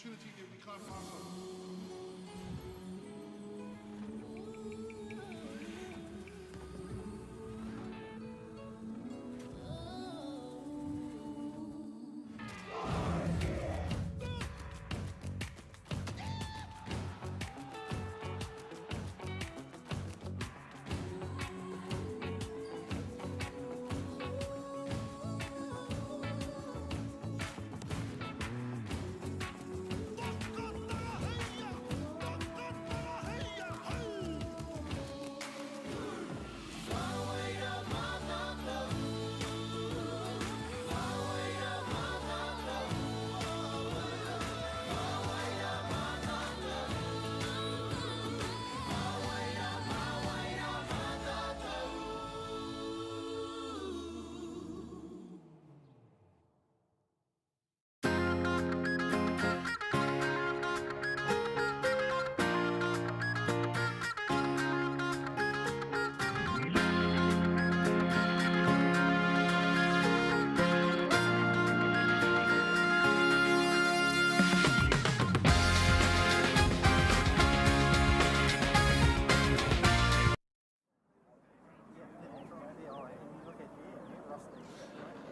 opportunity that we can't pass on.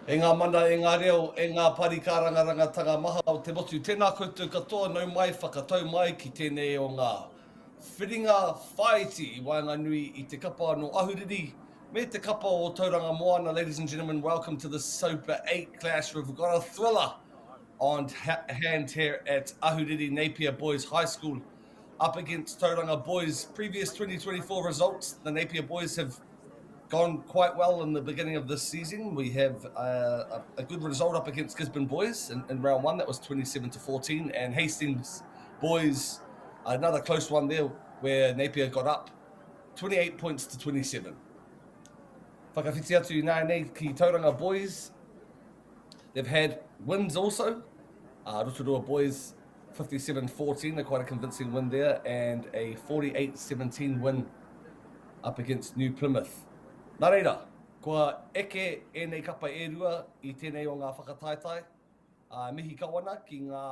E ngā mana, e ngā reo, e ngā parikāranga rangatanga maha o te motu. Tēnā koutou katoa nau mai, whakatau mai ki tēnei o ngā whiringa whaiti I waenga nui I te kapa no Ahuriri me te kapa o Tauranga Moana. Ladies and gentlemen, welcome to the Super 8 Clash. We've got a thriller on hand here at Ahuriri Napier Boys High School up against Tauranga Boys. Previous 2024 results, the Napier Boys have gone quite well in the beginning of this season. We have a good result up against Gisborne Boys in round one. That was 27-14, and Hastings Boys, another close one there where Napier got up 28 points to 27. Whakawhiti atu nā nei ki Tauranga Boys. They've had wins also. Rotorua Boys 57-14, they're quite a convincing win there, and a 48-17 win up against New Plymouth. Nā reira, kua eke e nei kapa e rua I tēnei o ngā whakataetai. Mihi kawana ki ngā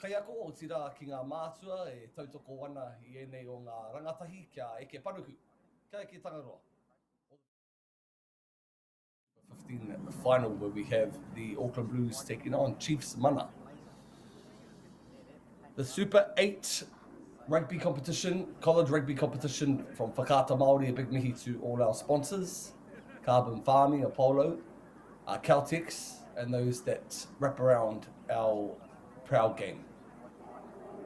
kaiako o tira ki ngā mātua e tautoko wana I e nei o ngā rangatahi kia eke panuku. Kia eke tangaroa. 15 at the final where we have the Auckland Blues taking on Chiefs Mana. The Super 8 rugby competition, college rugby competition from Whakaata Māori, a big mihi to all our sponsors, Carbon Farming, Apollo, Caltex, and those that wrap around our proud game.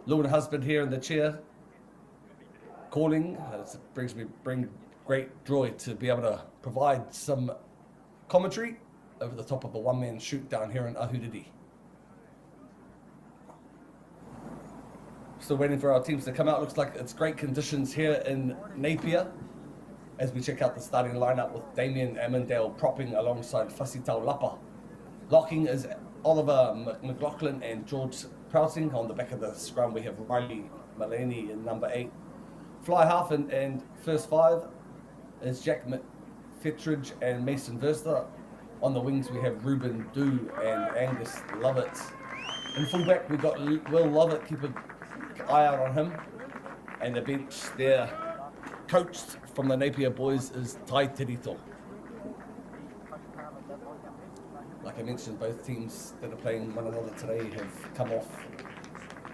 Lou and husband here in the chair, calling, it brings great joy to be able to provide some commentary over the top of a one-man shoot down here in Ahuriri. Still waiting for our teams to come out. Looks like it's great conditions here in Napier as we check out the starting lineup with Damien Amondale propping alongside Fasitau Lapa. Locking is Oliver McLaughlin and George Prouting. On the back of the scrum we have Riley Mullaney in number 8. Fly half and first five is Jack McFetridge and Mason Verster. On the wings we have Ruben Dew and Angus Lovett. In fullback we got Will Lovett, keep an eye out on him. And the bench there, coached from the Napier Boys, is Tai Terito. Like I mentioned, both teams that are playing one another today have come off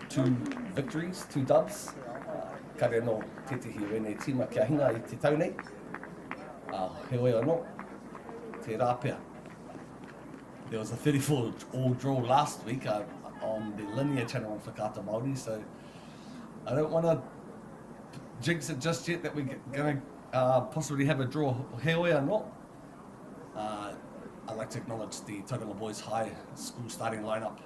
2 victories, 2 dubs. Kare no tetihi wene tima kia hinga I te taunei. He oe anō, te rāpea. There was a 34 all draw last week on the linear channel on Whakaata Māori, so I don't want to jinx it just yet that we're going to possibly have a draw. He oe anō. I'd like to acknowledge the Tauranga Boys High school starting lineup.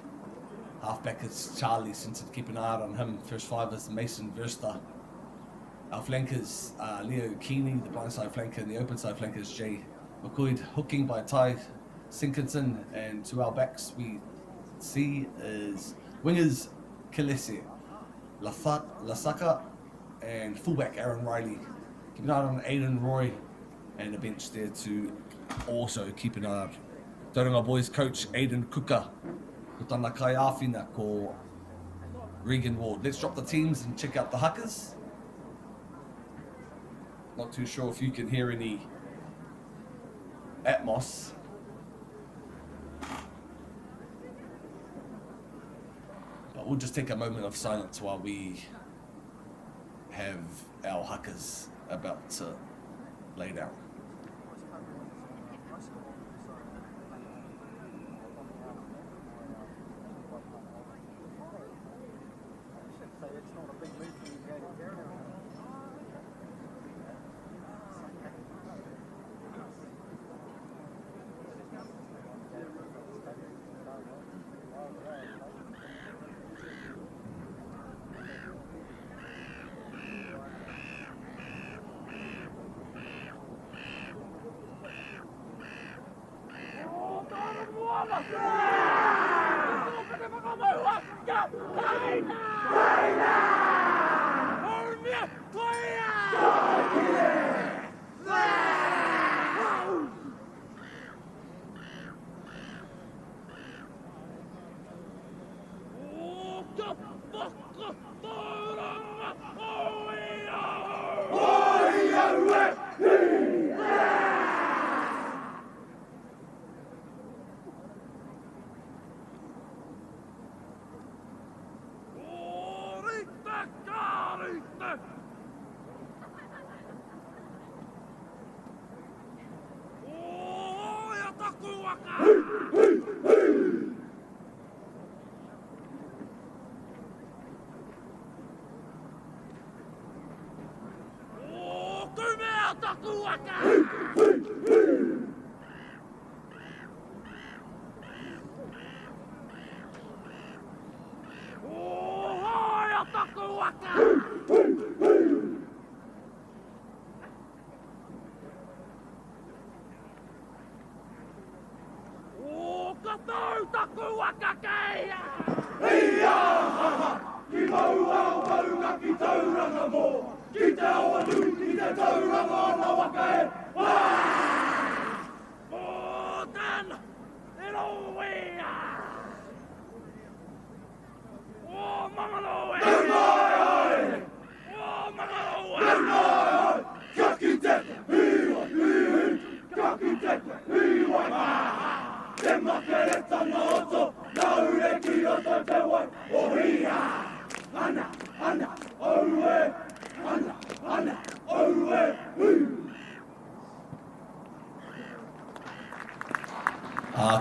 Halfback is Charlie Simpson, keep an eye out on him. First five is Mason Verster. Our flankers, Leo Keeney, the blindside flanker, and the open side flanker is Jay McCoy. Hooking by Ty Sinkinson, and to our backs we see is wingers Kilese, Lasaka, and fullback Aaron Riley. Keep an eye on Aidan Roy, and a bench there to also keep an eye on Tauranga Boys coach Aidan Kuka. Ko tana kai āwhina ko Regan Ward. Let's drop the teams and check out the Hakas. Not too sure if you can hear any atmos. But we'll just take a moment of silence while we have our Hakas about to lay down.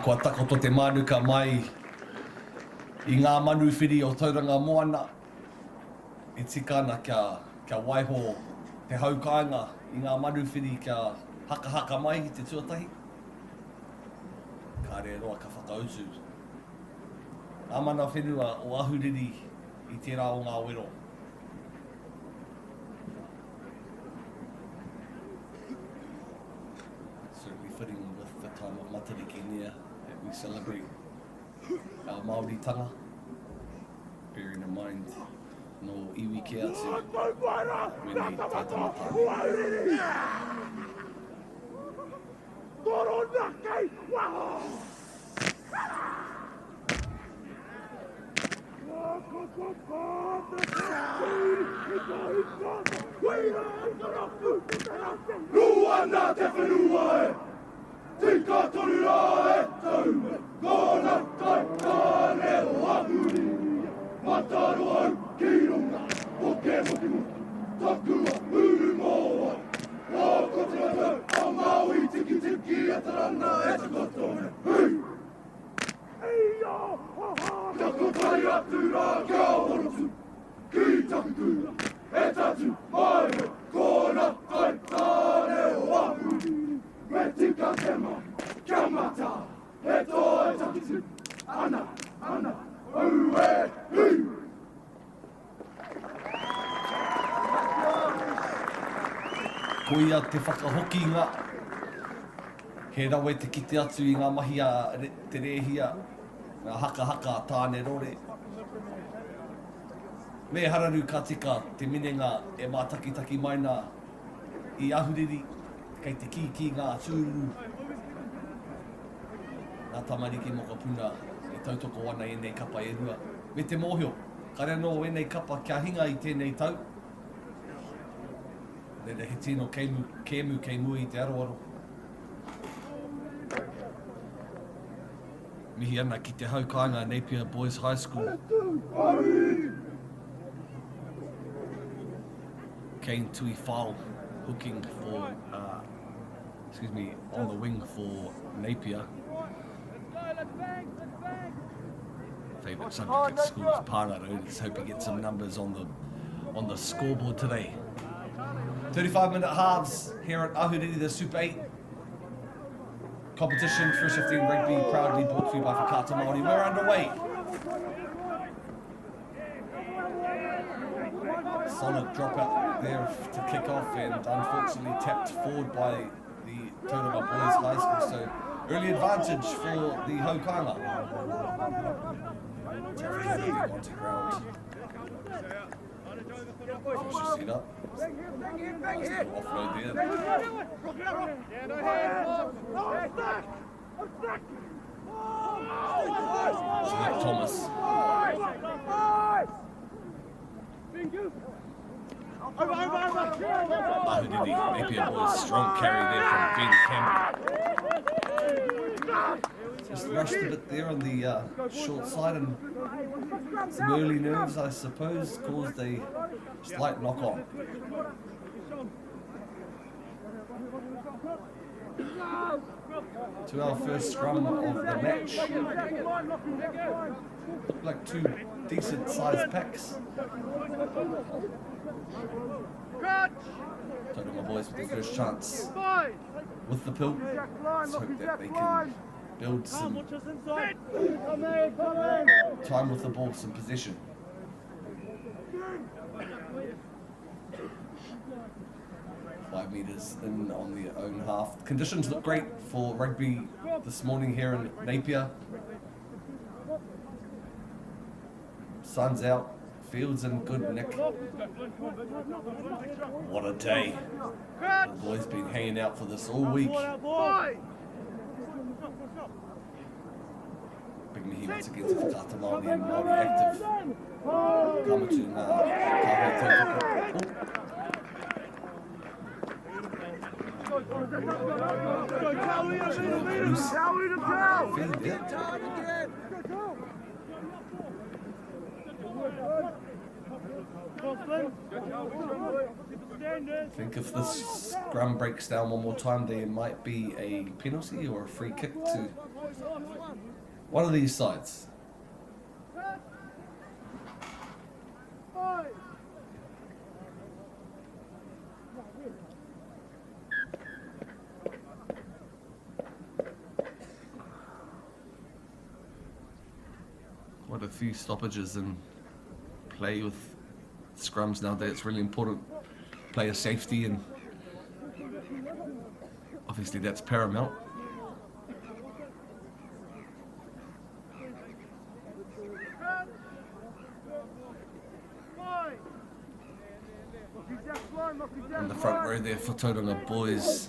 Kua takoto te manuka mai i ngā manuwhiri o Tauranga Moana. E tika ana kia waiho te haukainga i ngā manuwhiri kia haka mai i te tuatahi. Ka re roa ka whakautu. Ngā mana whenua o ahuriri i tērā o ngā wero. Certainly fitting with the time of Matariki near. We celebrate our Māori tanga, bearing in mind no iwi ke atu when they taitama tāne. Ruana te whenua e! Tika torira e taume, kona kai kāne o ahuri. Mataro au ki runga, o ke moki moki, takua uru moa. Nā kotia tau, a Maui tiki tiki a tarana e te kotone. Hei! Ia! Tako pai atu rā kia horotu, ki taku kura, e tatu mai o kona kai kāne o ahuri. Me tika te mai, kia mata, e toi takitu, ana, au e hu. Koia te whakahokinga, he rawe te kite atu i ngā mahi a te rehia, ngā haka tāne rore. Me hararu ka tika te minenga e mātakitaki maina i ahuriri, kei te ki ngā tūru. Ngā tamariki mokapuna e tautoko ana e nei kapa e rua. Me te mōhio, Kare no wene kapa kia hinga I tēnei tau. Nere he tino kemu I te aroaro. Mihi ana ki te haukainga Napier Boys High School. Kane Tui Whao hooking for, on the wing for Napier. Favourite subject at school is Pāraro. Let's hope he gets some numbers on the scoreboard today. 35-minute halves here at Ahuriri, the Super 8 competition. First 15 rugby proudly brought to you by Whakata Māori. We're underway. Solid dropout there to kick off, and unfortunately tapped forward by the Tauranga Boys High School. So early advantage for the Haukainga. Onto ground. Just set up. Offload there. Thomas. Ahuriri, Napier Boys, strong carry there from Ben Campbell. Just rushed a bit there on the short side, and some early nerves, I suppose, caused a slight knock on. To our first scrum of the match. Looked like two decent sized packs. Tauranga Boys with the first chance with the pill. Let's hope that they can build some time with the ball, some possession. Five metres in on the own half. Conditions look great for rugby this morning here in Napier. Sun's out, field's in good nick. What a day. The boys been hanging out for this all week. Big mihi once again to Whakata Māori and Māori active. Kamatu ngā kahe tautoko. I think if this scrum breaks down one more time, there might be a penalty or a free kick to one of these sides. Quite a few stoppages in play with scrums nowadays. It's really important. Player safety, and obviously that's paramount. In the front row there for Tauranga Boys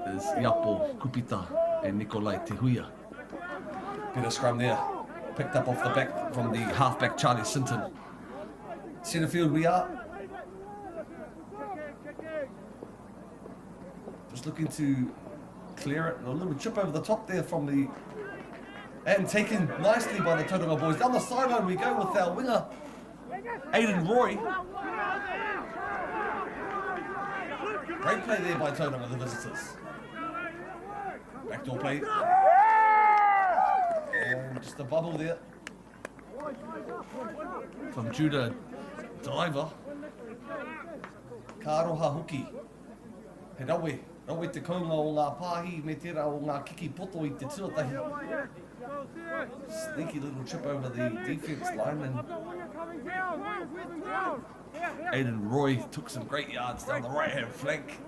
is Iapo Kupita and Nikolai Tehuia. Bit of scrum there. Picked up off the back from the halfback Charlie Sinton. Centre field we are. Just looking to clear it. A little chip over the top there from the... And taken nicely by the Tauranga Boys. Down the sideline we go with our winger, Aidan Roy. Great play there by Tauranga, the visitors. Backdoor play. And just a bubble there from Judah Diver. Karoha Huki. He rawe te kaunga o ngā pāhi me tērā o ngā kiki poto I te tuatahi. Sneaky little chip over the defence line, and Aidan Roy took some great yards down the right hand flank.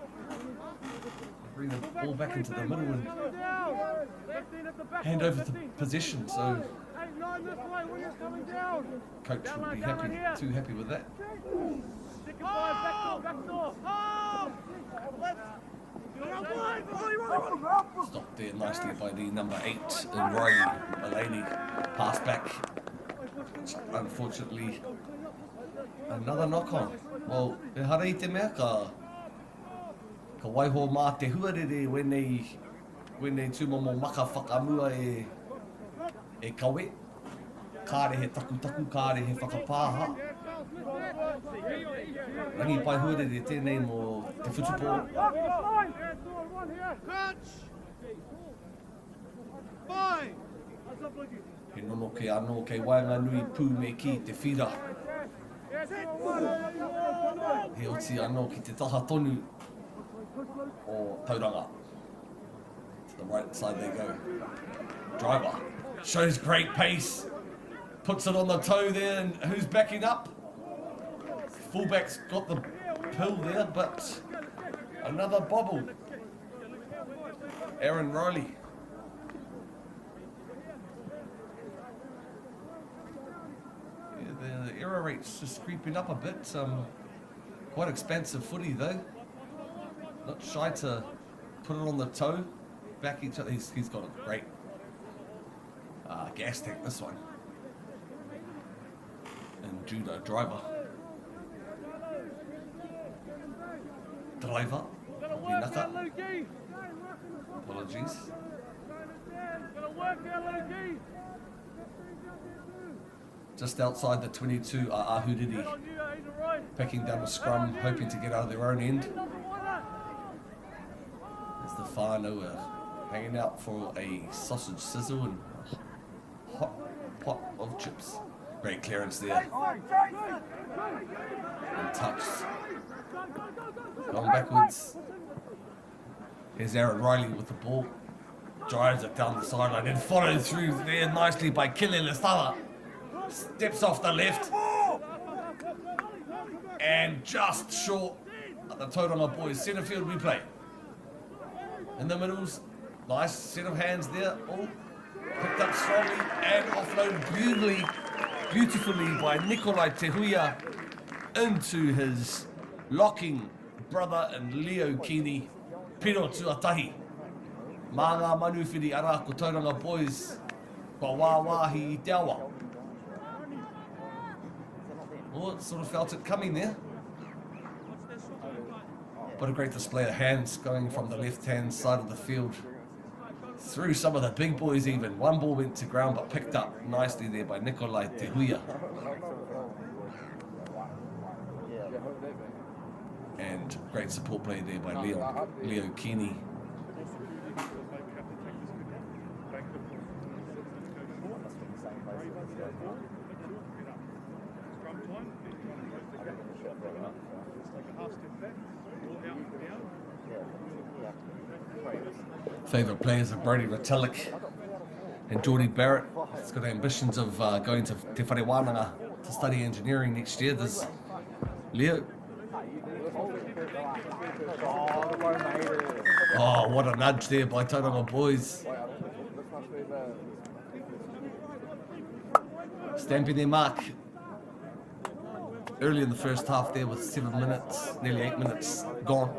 Bring the ball back into the middle and hand over the possession, so coach would be too happy with that. Stopped there nicely by the number 8 in Riley Mulaney. Pass back Unfortunately, another knock-on. Well, e hara I te mea ka waiho mā te huarere wenei tūmomo maka whakamua e kawe. Kāre he taku, kāre he whakapāha. Rangi pai huarere tēnei mō te whutupō. He nono ke anō kei waenga nui pū me ki te whira. He oti anō ki te taha tonu o Tauranga. To the right side they go. Driver shows great pace. Puts it on the toe there, and who's backing up? Fullback's got the pill there, but another bobble. Aaron Riley. The error rate's just creeping up a bit. Quite expensive footy though. Not shy to put it on the toe. Back each other. He's got a great gas tank, this one. And judo driver. Haka. Apologies. Just outside the 22 are Ahuriri, packing down a scrum, hoping to get out of their own end. There's the whānau hanging out for a sausage sizzle and a hot pot of chips. Great clearance there. And touch. Going backwards. Here's Aaron Riley with the ball. Drives it down the sideline and followed through there nicely by Kile Lestava. Steps off the left. And just short at the Tauranga Boys centre field replay. In the middles, nice set of hands there. All picked up strongly and offloaded beautifully by Nikolai Tehuia into his locking brother and Leo Kini, Piro Tuatahi. Mā ngā manuwhiri ara ko Tauranga Boys, kua wāwāhi I te awa. Well, sort of felt it coming there. What a great display of hands going from the left-hand side of the field through some of the big boys even. One ball went to ground but picked up nicely there by Nikolai Tehuia. And great support play there by Leo Kini. Favourite players are Brody Retallick and Geordie Barrett. He's got ambitions of going to Te Whare Wānanga to study engineering next year. There's Leo. Oh, what a nudge there by Tauranga Boys. Stamping their mark early in the first half there with 7 minutes, nearly 8 minutes gone.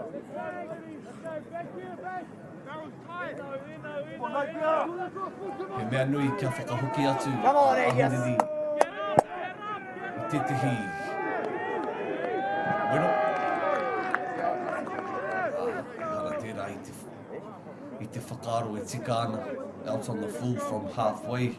He mea nui kia whakahoki atu Ahuriri I tētahi wero. Hara tērā I te whakaaro e tika ana out on the full from halfway.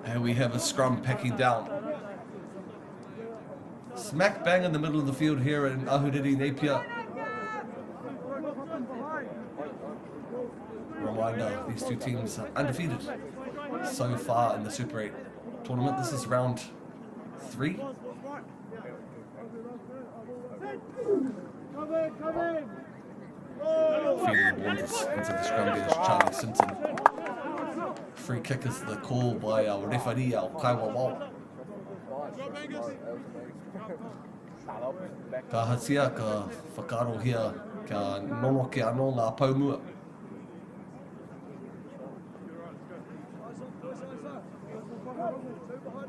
And we have a scrum packing down. Smack bang in the middle of the field here in Ahuriri, Napier. Reminder, these two teams are undefeated so far in the Super 8 tournament. This is round 3. Feeding the ball into the scrum bench, Charlie Simpson. Free kick is the call by our referee, our Kaiwa Wau. Ka hatia ka whakarohia ka nono ke anō ngā paumua.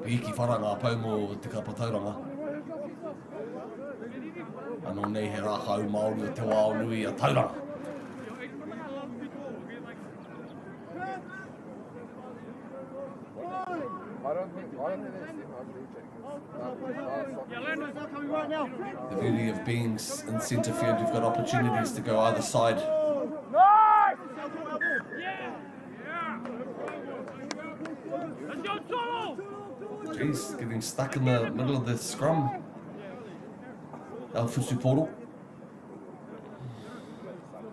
Hiki whara ngā paumua o te kapa Tauranga. Anō nei he rākau Māori o te wao nui a Tauranga. The beauty of being in centre field, you've got opportunities to go either side. Jeez, getting stuck in the middle of the scrum. Fusu Poro.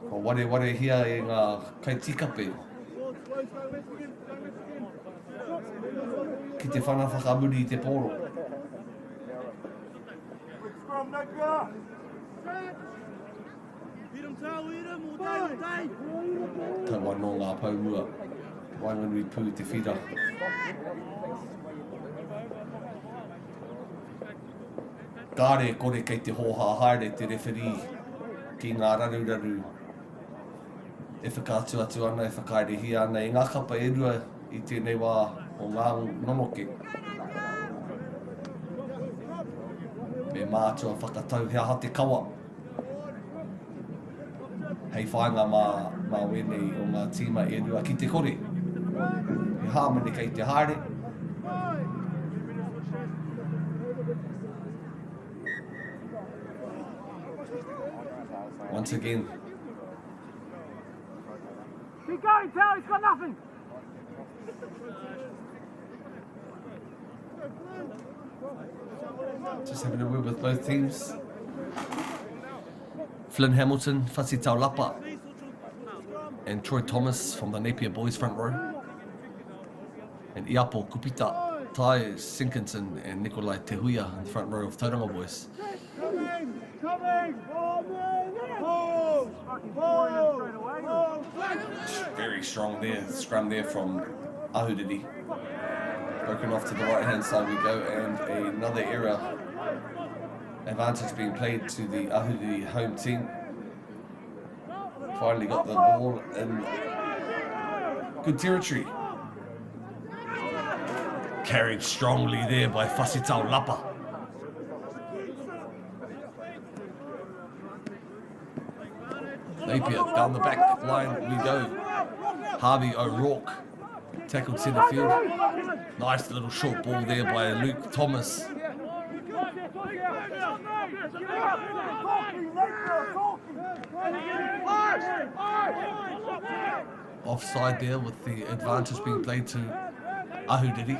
Ko ware hia e ngā kaitikape. Ki te whana whakamuri I te poro. Taua no ngā paumua. Wainganui pū te whira. Kāre kore kei te hoha haere te rewhiri ki ngā raru. E whakātu atu ana, e whakaerehi ana, e ngā kapa e rua I tēnei wā o ngā nonoke. Me mātua whakatau hea ha te kawa. Hei whainga mā wenei o ngā tīma e rua ki te kore. E hāmene kei te haere. Once again. Keep going, Tell, he's got nothing. Just having a word with both teams. Flynn Hamilton, Whasi Taulapa, and Troy Thomas from the Napier Boys front row. And Iapo Kupita, Tai Sinkinson and Nikolai Tehuia in the front row of Tauranga Boys. Very strong there, scrum there from Ahuriri. Broken off to the right hand side we go, and another error. Advantage being played to the Ahuriri home team. Finally got the ball in good territory. Carried strongly there by Whasi Taulapa. Napier down the back line we go. Harvey O'Rourke tackled centre field. Nice little short ball there by Luke Thomas. Offside there with the advantage being played to Ahuriri.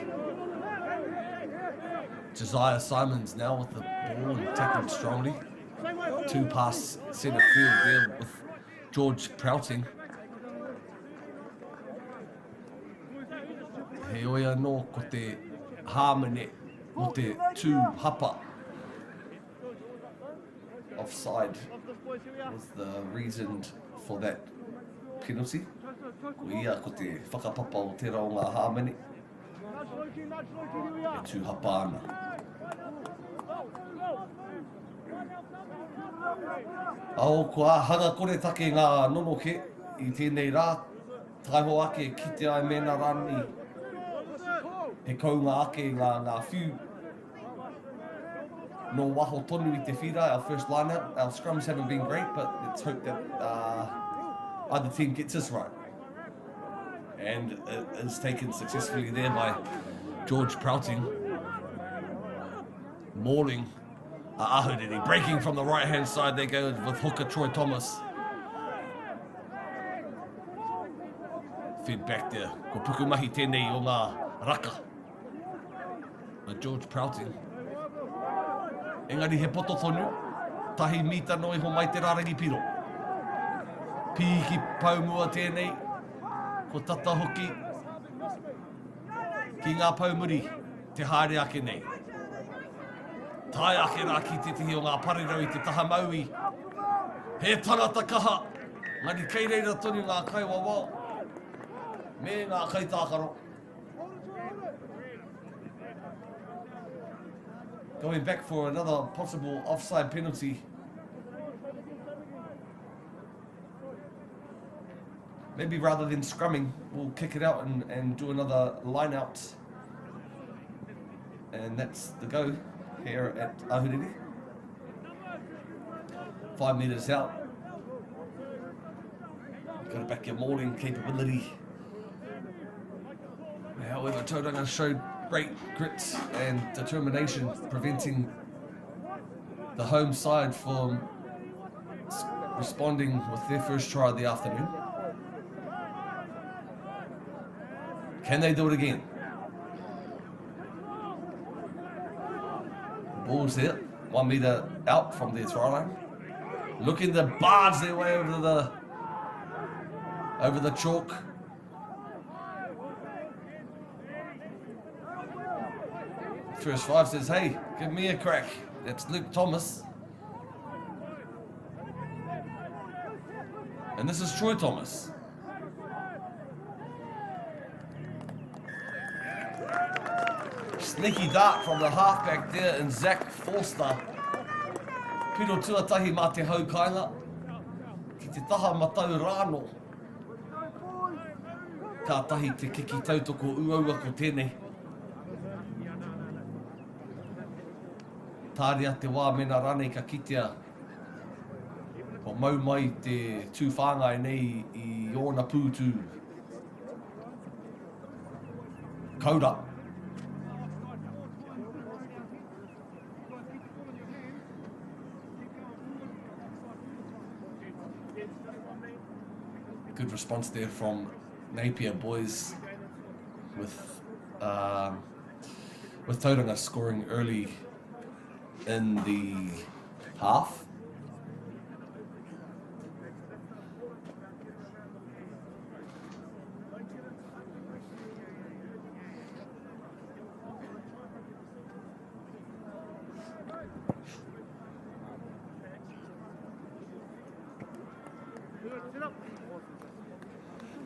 Josiah Simons now with the ball and tackled strongly. Two past centre field there with George Prouting. He oia no ko te hāmene mo te tū hapa. Offside was the reason for that penalty. Ko ia ko te whakapapa o tērā o ngā hāmene. E tū hapa ana. Ao kua hanga kore take ngā nonoke I tēnei rā. Taiho ake ki te ai mena rani. He kaunga ake ngā whiu. No waho tonu I te whira, our first line-out. Our scrums haven't been great, but let's hope that either team gets us right. And it is taken successfully there by George Prouting. Mauling Ahuriri, breaking from the right-hand side. They go with hooker Troy Thomas. Fed back there. Ko pukumahi tēnei o ngā raka. George Prouting. Engari he poto tonu. Tahi mita noi ho mai te rārangi piro. Pīki paumua tēnei. Ko tata hoki. Ki ngā paumuri. Te haere ake nei. Tai ake rā ki te tihi o ngā parirau I te taha maui. He tangata kaha. Ngari kei reira tonu ngā kaiwawa. Me ngā kaitākaro. Going back for another possible offside penalty. Maybe rather than scrumming, we'll kick it out and do another line out. And that's the go here at Ahuriri. 5 metres out. Got to back your mauling capability. However, Tauranga showed great grit and determination preventing the home side from responding with their first try of the afternoon. Can they do it again? Ball's there, 1 metre out from their try line. Looking to barge their way over the chalk. First five says, hey, give me a crack. It's Luke Thomas. And this is Troy Thomas. Sneaky dart from the halfback there and Zach Forster. Piro tuatahi mā te haukainga. Ki te taha matau rāno. Ka tahi te kiki tautoko uaua ko tēnei. Tāria te wā mena rane ka kitea. Ko mau mai te tūwhāngai nei I ōna pūtū. Kaura. Good response there from Napier Boys with Tauranga scoring early in the half.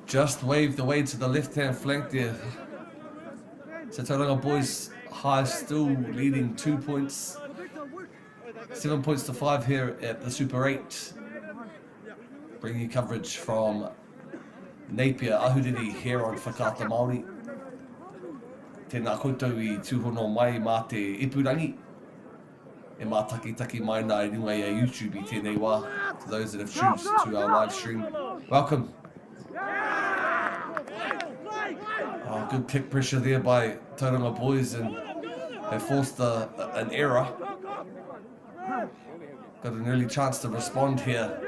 Just waved away to the left-hand flank there. So Tauranga Boys High still leading 2 points. 7 points to 5 here at the Super 8. Bringing you coverage from Napier Ahuriri here on Whakaata Māori. Tēnā koutou I tūhono mai mā te ipurangi. E mā taki mai nā I runga I YouTube I tēnei wā. To those that have tuned to our live stream, welcome. Oh, good kick pressure there by Tauranga Boys and they forced an error. Got an early chance to respond here.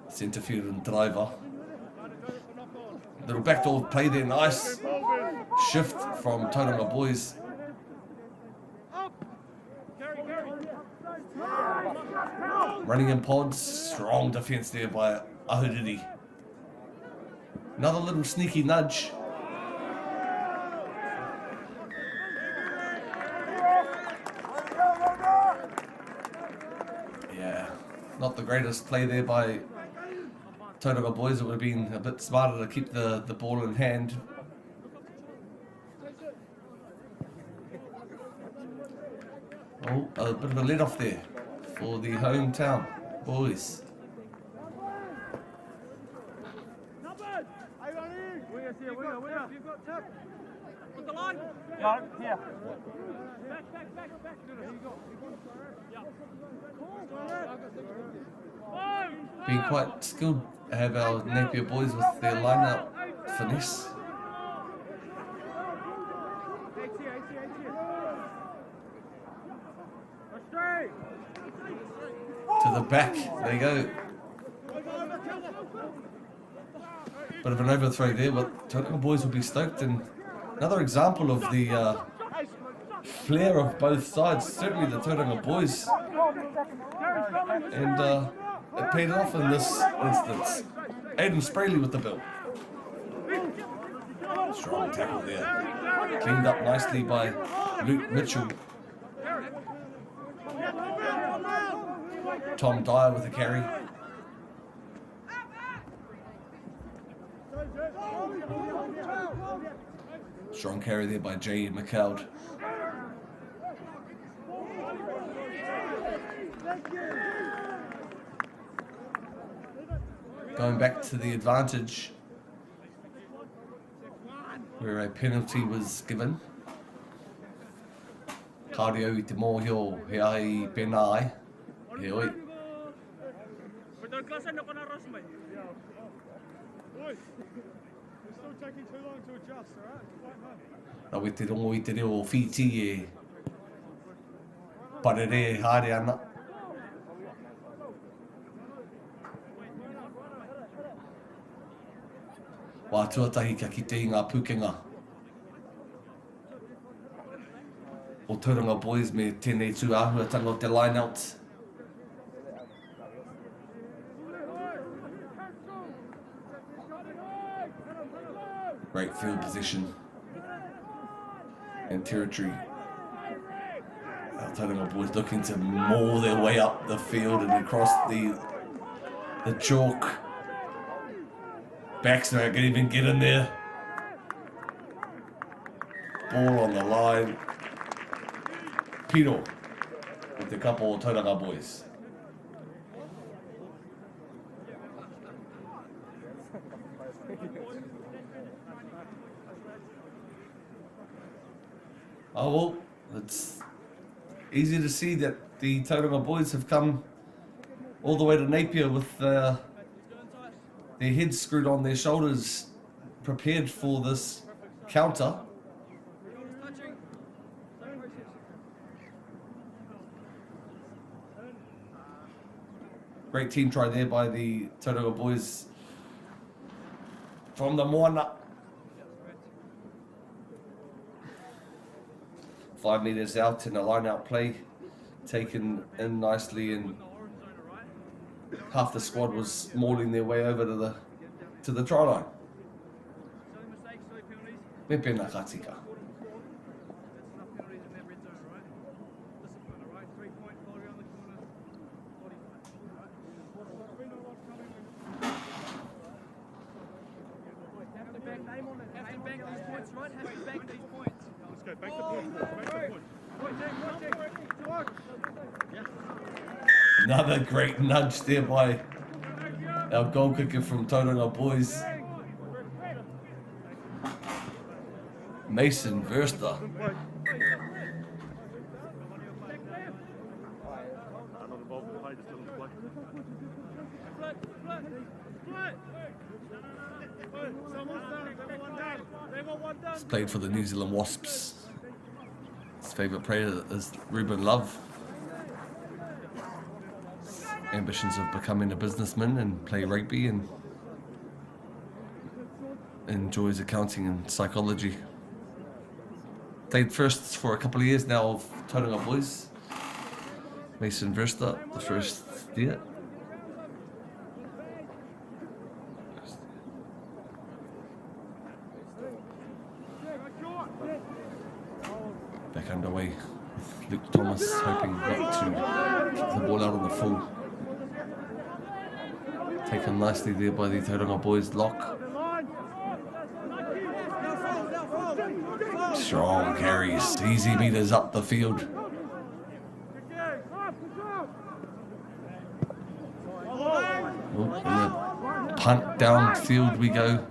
Centre field and driver. Little backdoor play there, nice. Shift from Tauranga Boys. Running in pods, strong defence there by Ahuriri. Another little sneaky nudge. Yeah, not the greatest play there by Tauranga Boys. It would have been a bit smarter to keep the ball in hand. Oh, a bit of a let off there for the hometown boys. Being quite skilled, have our Napier Boys with their line-up finesse. To the back, there you go. Bit of an overthrow there, but Tauranga Boys will be stoked. And another example of the flair of both sides, certainly the Tauranga Boys. And it paid off in this instance. Aidan Spraley with the bill. Strong tackle there. Cleaned up nicely by Luke Mitchell. Tom Dyer with a carry. Strong carry there by Jay McLeod. Going back to the advantage where a penalty was given. Kāre au I te mōhio he ai pēnā ai. He oi. Nā we te rongo I te reo o Fiti e parere haere ana. Wā tuatahi ka kite I ngā pūkenga. O Tauranga Boys me tēnei tū āhuatanga o te line-out. Great field position and territory. Our Tauranga Boys looking to maul their way up the field and across the chalk. Baxter can even get in there. Ball on the line. Piro with the couple of Tauranga Boys. Oh well, it's easy to see that the Tauranga Boys have come all the way to Napier with their heads screwed on their shoulders, prepared for this counter. Great team try there by the Tauranga Boys from the Moana. 5 metres out in a line-out play, taken in nicely, and half the squad was mauling their way over to the try line. Me pēnā ka tika. Another great nudge there by our goal kicker from Tauranga Boys, Mason Verster. He's played for the New Zealand Wasps. His favourite player is Ruben Love. Ambitions of becoming a businessman and play rugby, and enjoys accounting and psychology. Played firsts for a couple of years now of Tauranga Boys. Mason Verster, the first there. Back underway with Luke Thomas, hoping not to get the ball out on the full. Taken nicely there by the Tauranga Boys lock. Strong carries, easy meters up the field. Oh, and the punt downfield we go.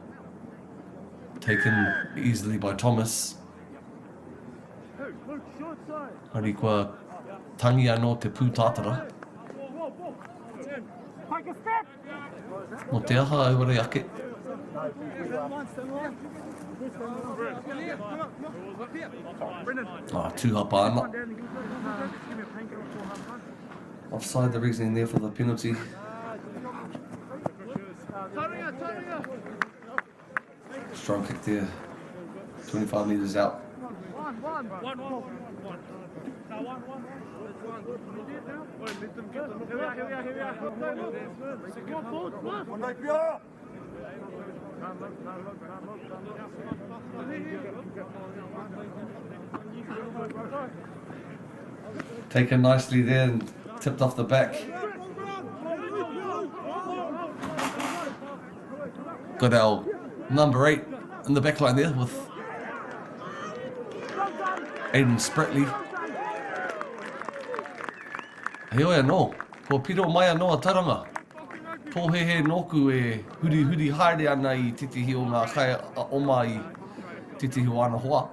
Taken easily by Thomas. Hari kua tangi anō te pūtātara. Mo te aha auare ake. Tūhapa ana. Offside, the reasoning there for the penalty. Strong kick there. 25 metres out. Taken nicely there and tipped off the back. Got our number 8 in the back line there with Aiden Spratley. He oia no, ko piro mai anō a Tauranga. Pōhehe nōku e huri haere ana I titihi o ngā kai a oma I titihi o ana hoa.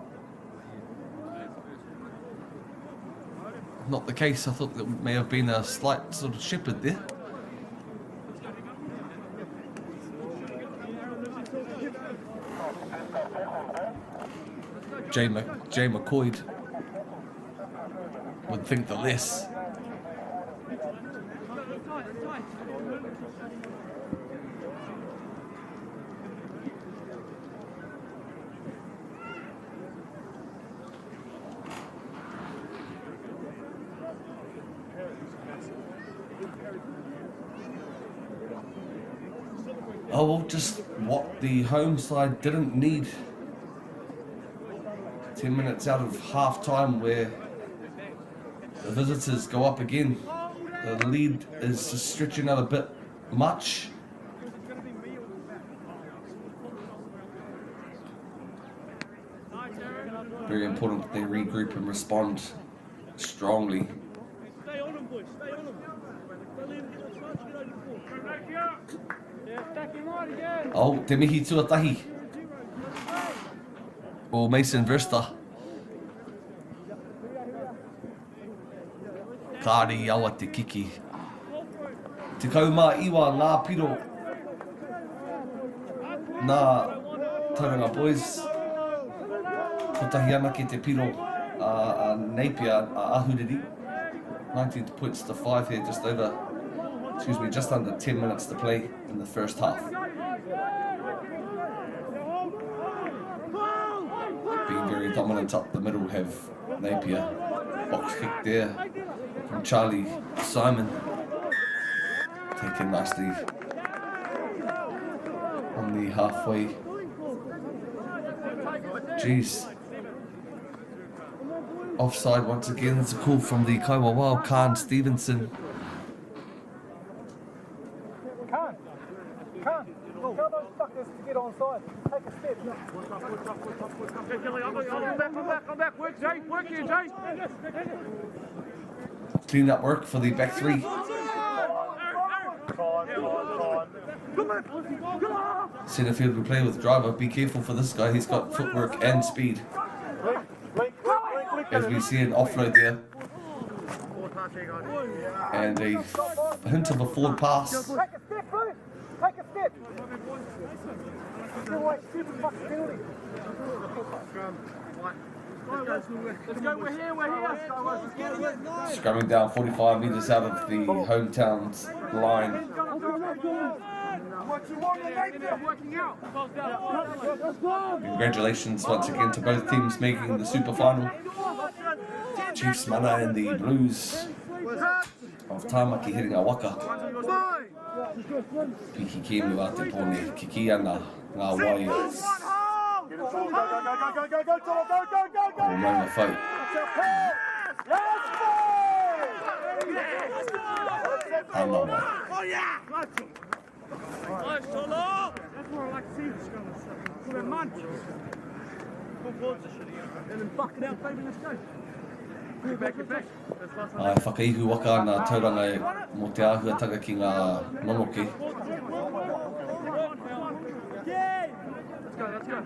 Not the case, I thought there may have been a slight sort of shepherd there. Jay McCoy would think the less. Oh, well, just what the home side didn't need. 10 minutes out of half time where the visitors go up again. The lead is stretching out a bit much. Very important that they regroup and respond strongly. Stay on them, boys. Stay on them. Don't let them get the touch. Get over the ball. Yeah, stack him right again. Oh, te mihi tuatahi. O Mason Verster. Kāri awa te kiki. Te kaumā iwa ngā piro. Nā Tauranga Boys. Kotahi ana ki te piro a Napier a ahuriri. 19 points to 5 here, just under 10 minutes to play in the first half. Being very dominant up the middle have Napier. Box kick there from Charlie Simon. Taken nicely on the halfway. Jeez. Offside once again. It's a call from the Kaiwa Wild, Khan Stevenson. Khan, tell those fuckers to get onside. Take a step. Come back. Work, Jay. Work here, Jay. Clean up work for the back three. Centerfield will play with driver. Be careful for this guy. He's got footwork and speed. As we see an offload there. And a hint of a forward pass. Take a step, bro. Take a step. Stupid fucking penalty. Let's go, we're here. Scrumming down 45 metres out of the hometown's line. Congratulations once again to both teams making the super final. Chiefs Mana and the Blues of Tāmaki hitting a waka. Piki kēmu a te pōne, kiki ana ngā wai. O maunga whau. Ana wai. That's more like to see the scrum and stuff. For a month. And then buck it out, baby, let's go. Back. Ai whakaihu waka nā tauranga mō te āhuatanga ki ngā monoke. Let's go.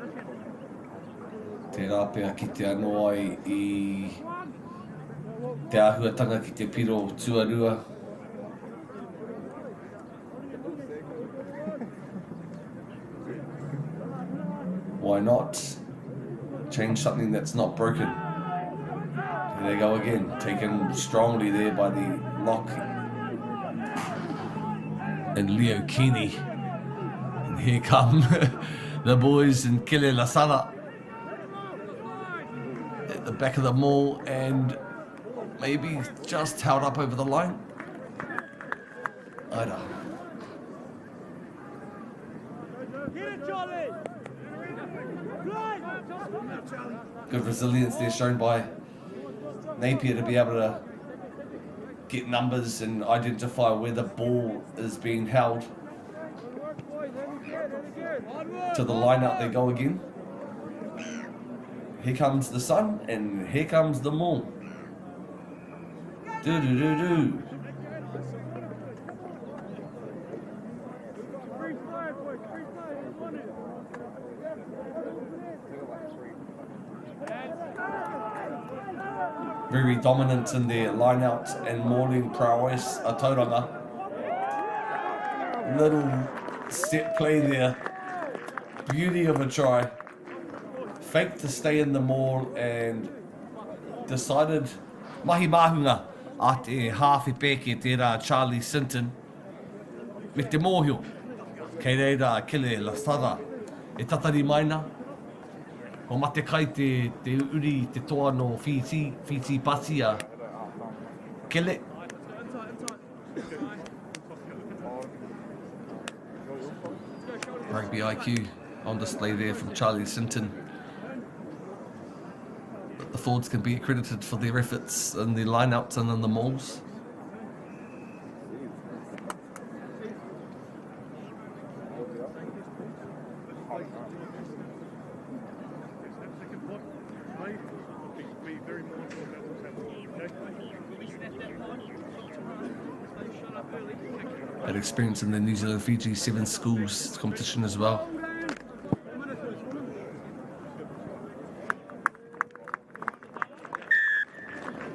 Te rāpea ki te anō ai I te āhuatanga ki te piro tuarua. Why not change something that's not broken? There they go again, taken strongly there by the lock and Leo Keeney. And here come the boys in Kele Lasana at the back of the mall and maybe just held up over the line. Aida. Good resilience there shown by Napier to be able to get numbers and identify where the ball is being held. To the line out they go again. Here comes the sun and here comes the moon. Do. Very dominant in their line-out and mauling prowess, a Tauranga. Little step play there. Beauty of a try. faked to stay in the maul and decided mahi mahunga a te hawhi pēke tērā Charlie Sinton me te mōhio. Kei reira kele la stada e tatari maina. Ko mate kai te uri te toa no Fiti Patia kele. Rugby IQ on display there from Charlie Sinton. The forwards can be accredited for their efforts in the lineouts and in the mauls. Had experience in the New Zealand Fiji 7 schools competition as well.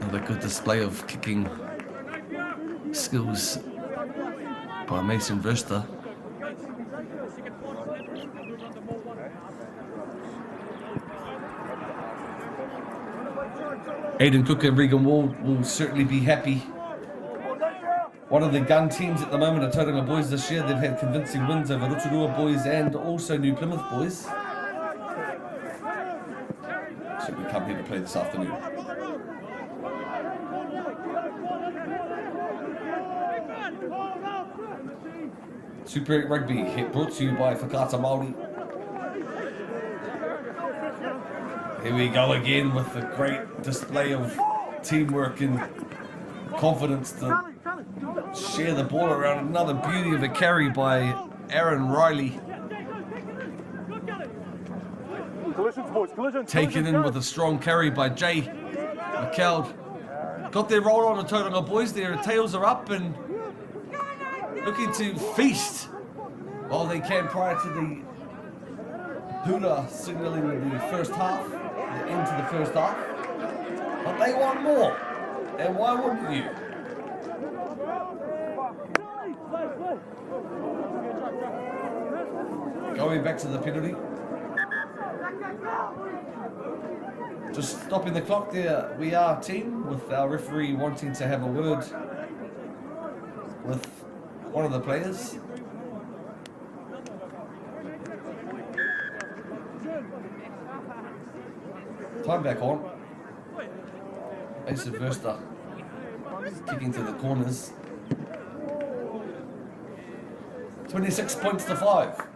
Another good display of kicking skills by Mason Verster. Aidan Cook and Regan Wall will certainly be happy. One of the gun teams at the moment are Tauranga Boys this year. They've had convincing wins over Rotorua Boys and also New Plymouth Boys. Should we come here to play this afternoon? Super 8 Rugby brought to you by Whakata Māori. Here we go again with a great display of teamwork and confidence to share the ball around. Another beauty of a carry by Aaron Riley. Taken in with a strong carry by Jay McLeod. Got their roll on the Tauranga Boys. Their tails are up and looking to feast while they can prior to the hula signalling the first half, the end to the first half. But they want more. And why wouldn't you? Going back to the penalty. Just stopping the clock there. We are team with our referee wanting to have a word with one of the players. Time back on. Mason Verster kicking to the corners. 26 points to 5.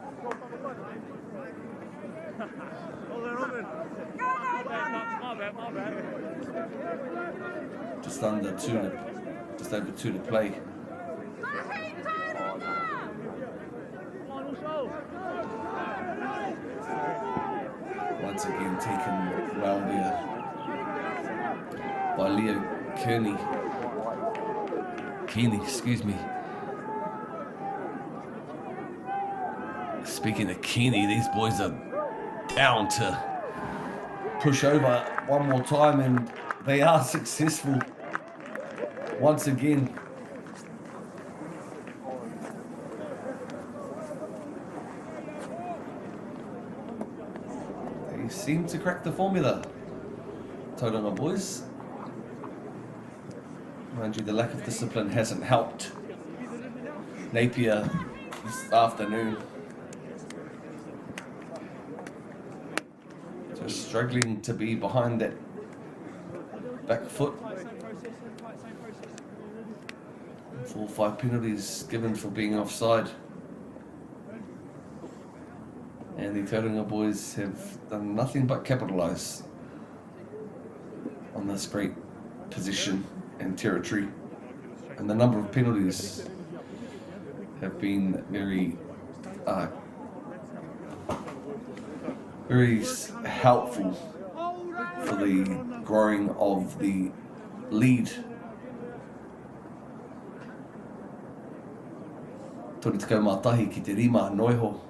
Just under 2 just over 2 to play. Once again taken well there by Leo Keeney, excuse me. Speaking of Keeney, these boys are down to push over one more time and they are successful once again. They seem to crack the formula, Tauranga Boys. Mind you, the lack of discipline hasn't helped Napier this afternoon. Just struggling to be behind that back foot. 4 or 5 penalties given for being offside. And the Tauranga Boys have done nothing but capitalise on this great position and territory. And the number of penalties have been very helpful for the growing of the lead. Tōni tekau mātahi ki te rima noiho.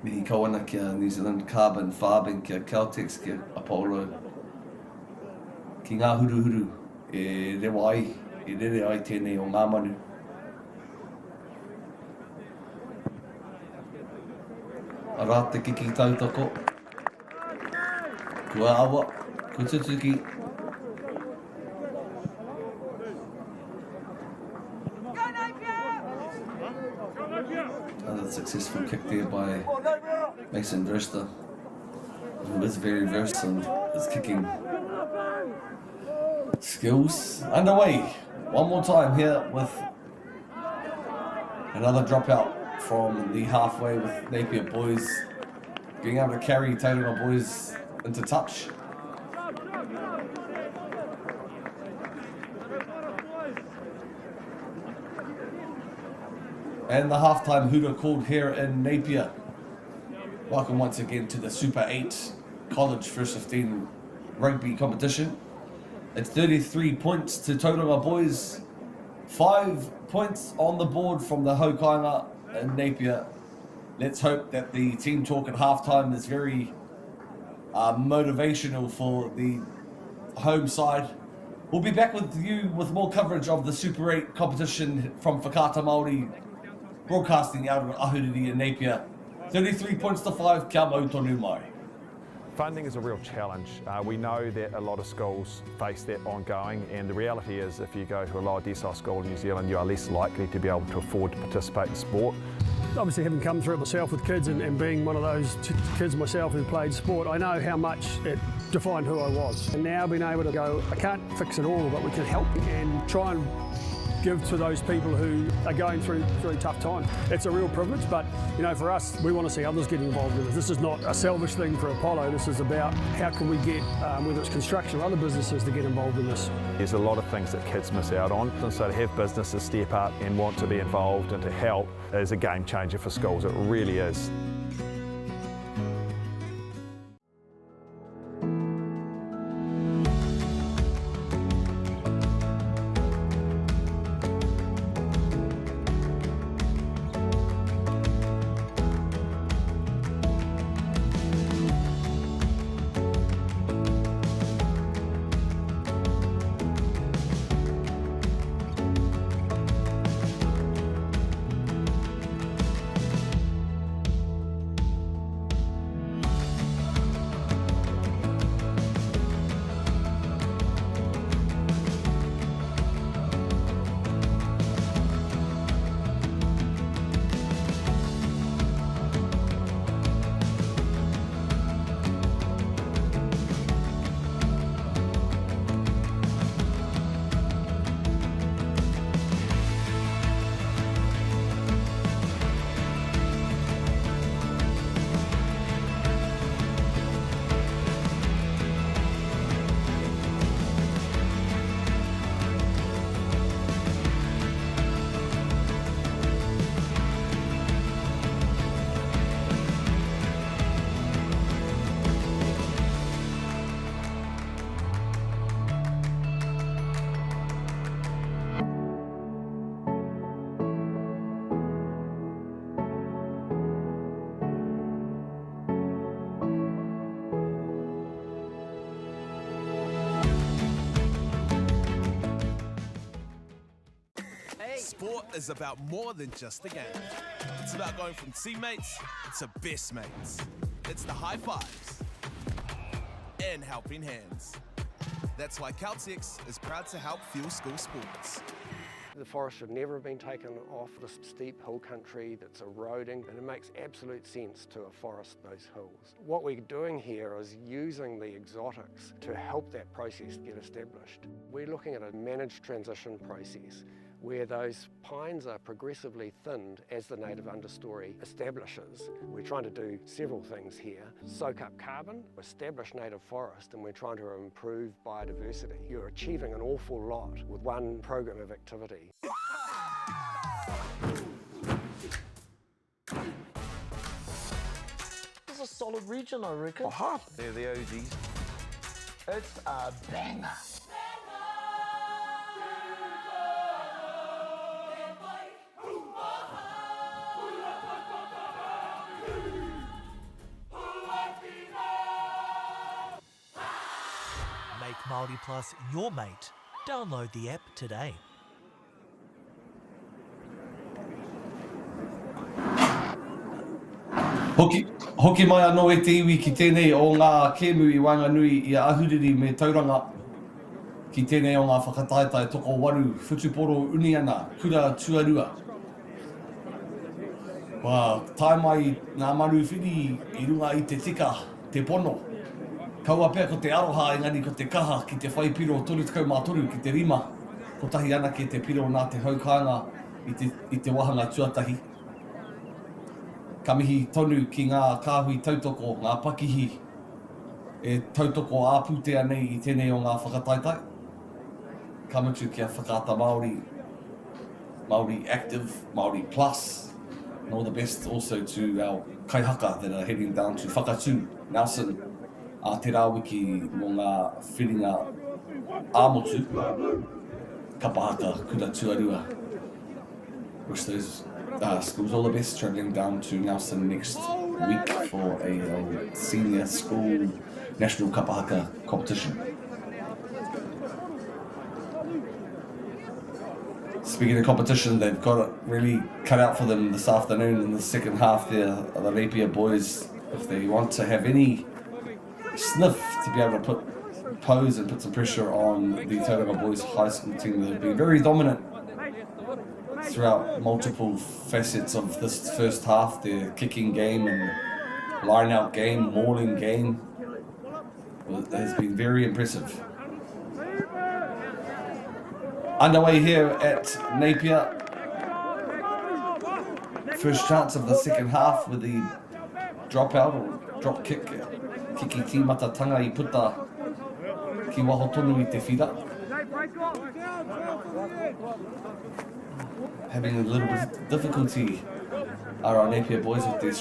Mihi kawana kia New Zealand Carbon Farming, kia Caltex, kia Apollo. Ki ngā huruhuru e rewa ai, e rere ai tēnei o ngā manu. Arā te kiki tautoko, Kua awa, kututuki. Another successful kick there by Mason Drester, who is very versed in his kicking skills. Underway, one more time here with another dropout from the halfway with Napier Boys being able to carry Tauranga Boys into touch. And the halftime hooter called here in Napier. Welcome once again to the Super 8 College First 15 Rugby competition. It's 33 points to Tauranga Boys, 5 points on the board from the Hokainga in Napier. Let's hope that the team talk at halftime is very motivational for the home side. We'll be back with you with more coverage of the Super 8 competition from Whakata Māori, broadcasting out of Ahuriri in Napier. 33 points to 5, kia mau tonu mai. Funding is a real challenge. We know that a lot of schools face that ongoing, and the reality is if you go to a lower decile school in New Zealand, you are less likely to be able to afford to participate in sport. Obviously, having come through it myself with kids and being one of those kids myself who played sport, I know how much it defined who I was. And now being able to go, I can't fix it all, but we can help and try and give to those people who are going through really tough times. It's a real privilege, but you know, for us, we want to see others get involved in this. This is not a selfish thing for Apollo. This is about how can we get, whether it's construction or other businesses, to get involved in this. There's a lot of things that kids miss out on, and so to have businesses step up and want to be involved and to help is a game changer for schools. It really is. Sport is about more than just a game. It's about going from teammates to best mates. It's the high fives and helping hands. That's why Caltex is proud to help fuel school sports. The forest should never have been taken off this steep hill country that's eroding, and it makes absolute sense to afforest those hills. What we're doing here is using the exotics to help that process get established. We're looking at a managed transition process where those pines are progressively thinned as the native understory establishes. We're trying to do several things here. Soak up carbon, establish native forest, and we're trying to improve biodiversity. You're achieving an awful lot with one program of activity. It's a solid region, I reckon. They're the OGs. It's a banger. Make Māori Plus your mate. Download the app today. Hoki mai anō e te iwi ki tēnei o ngā kēmu I Wainganui I a ahuriri me Tauranga ki tēnei o ngā whakataetai toko waru whutuporo uni ana kura tuarua. Wa tae mai ngā maru whiri I runga I te tika, te pono. Kaua pēr ko te aroha engari ko te kaha ki te whaipiro 33 ki te rima. Ko tahi ana ki te piro nā te haukanga I te wahanga tuatahi. Ka mihi tonu ki ngā kāhui tautoko, ngā pakihi e tautoko āputea nei I tēnei o ngā whakataitai. Ka mutu kia whakaata Māori, Māori Active, Māori Plus, and all the best also to our kai Haka that are heading down to Whakatū, Nelson, a te rāwiki mō ngā whiringa āmotu, kapahaka, kura tuarua. Wish those schools all the best, travelling down to Nelson next week for a senior school national kapahaka competition. Speaking of competition, they've got it really cut out for them this afternoon in the second half there of the Napier Boys. If they want to have any sniff to be able to pose and put some pressure on the Tauranga Boys High School team, they've been very dominant throughout multiple facets of this first half. Their kicking game and line-out game, mauling game has been very impressive. Underway here at Napier. First chance of the second half with the dropout or drop kick. Kiki timatatanga I puta ki waho tonu I te whira. Having a little bit of difficulty are our Napier boys with their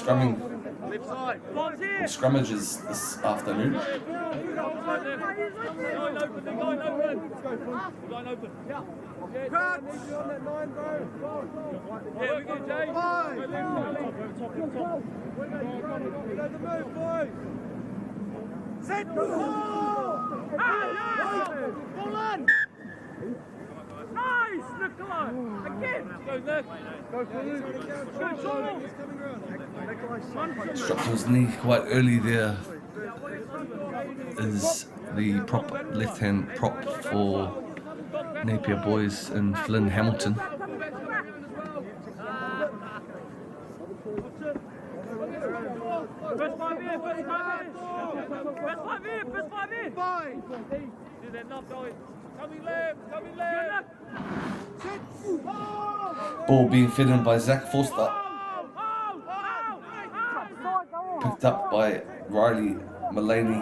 scrummages this afternoon. Nice, Nicola! Again! Go for Struck his knee quite early there. Is the prop left-hand prop for Napier Boys and Flynn Hamilton. Ball being fed in by Zach Forster. Picked up by Riley Mullaney.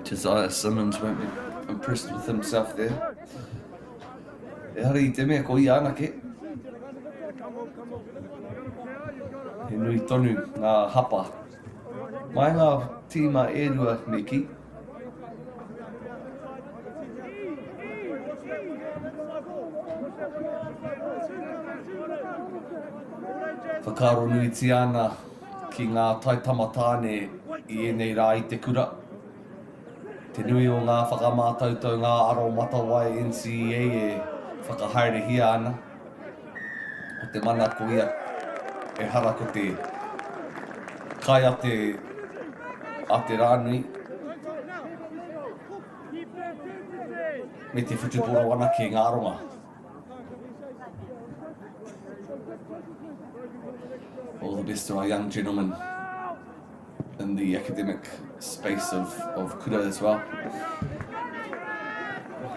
Josiah Simmons won't be impressed with himself there. E hari te mea ko I anake. He nui tonu ngā hapa. Mai ngā tīma erua me ki. Whakaro nui ti ana ki ngā taitamatāne I enei rā I te kura. Te nui o ngā whakamātautau ngā aro matawai NCEA e whakahaere hia ana. O te mana ko ia e hara ko te kai a te rānui. Me te whutuporo ana ki ngā ronga. All the best to our young gentlemen in the academic space of kura as well.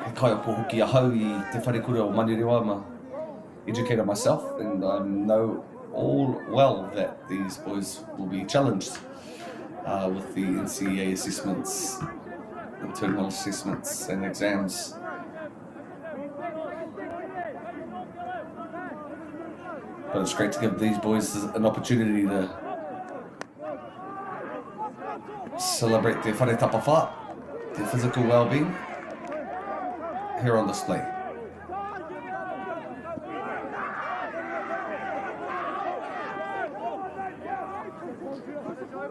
He kai opo hoki ahau I te whare kura o Manirewa, I'm an educator myself, and I know all well that these boys will be challenged with the NCEA assessments, internal assessments and exams. But it's great to give these boys an opportunity to celebrate their whare tapawha, their physical well-being, here on display.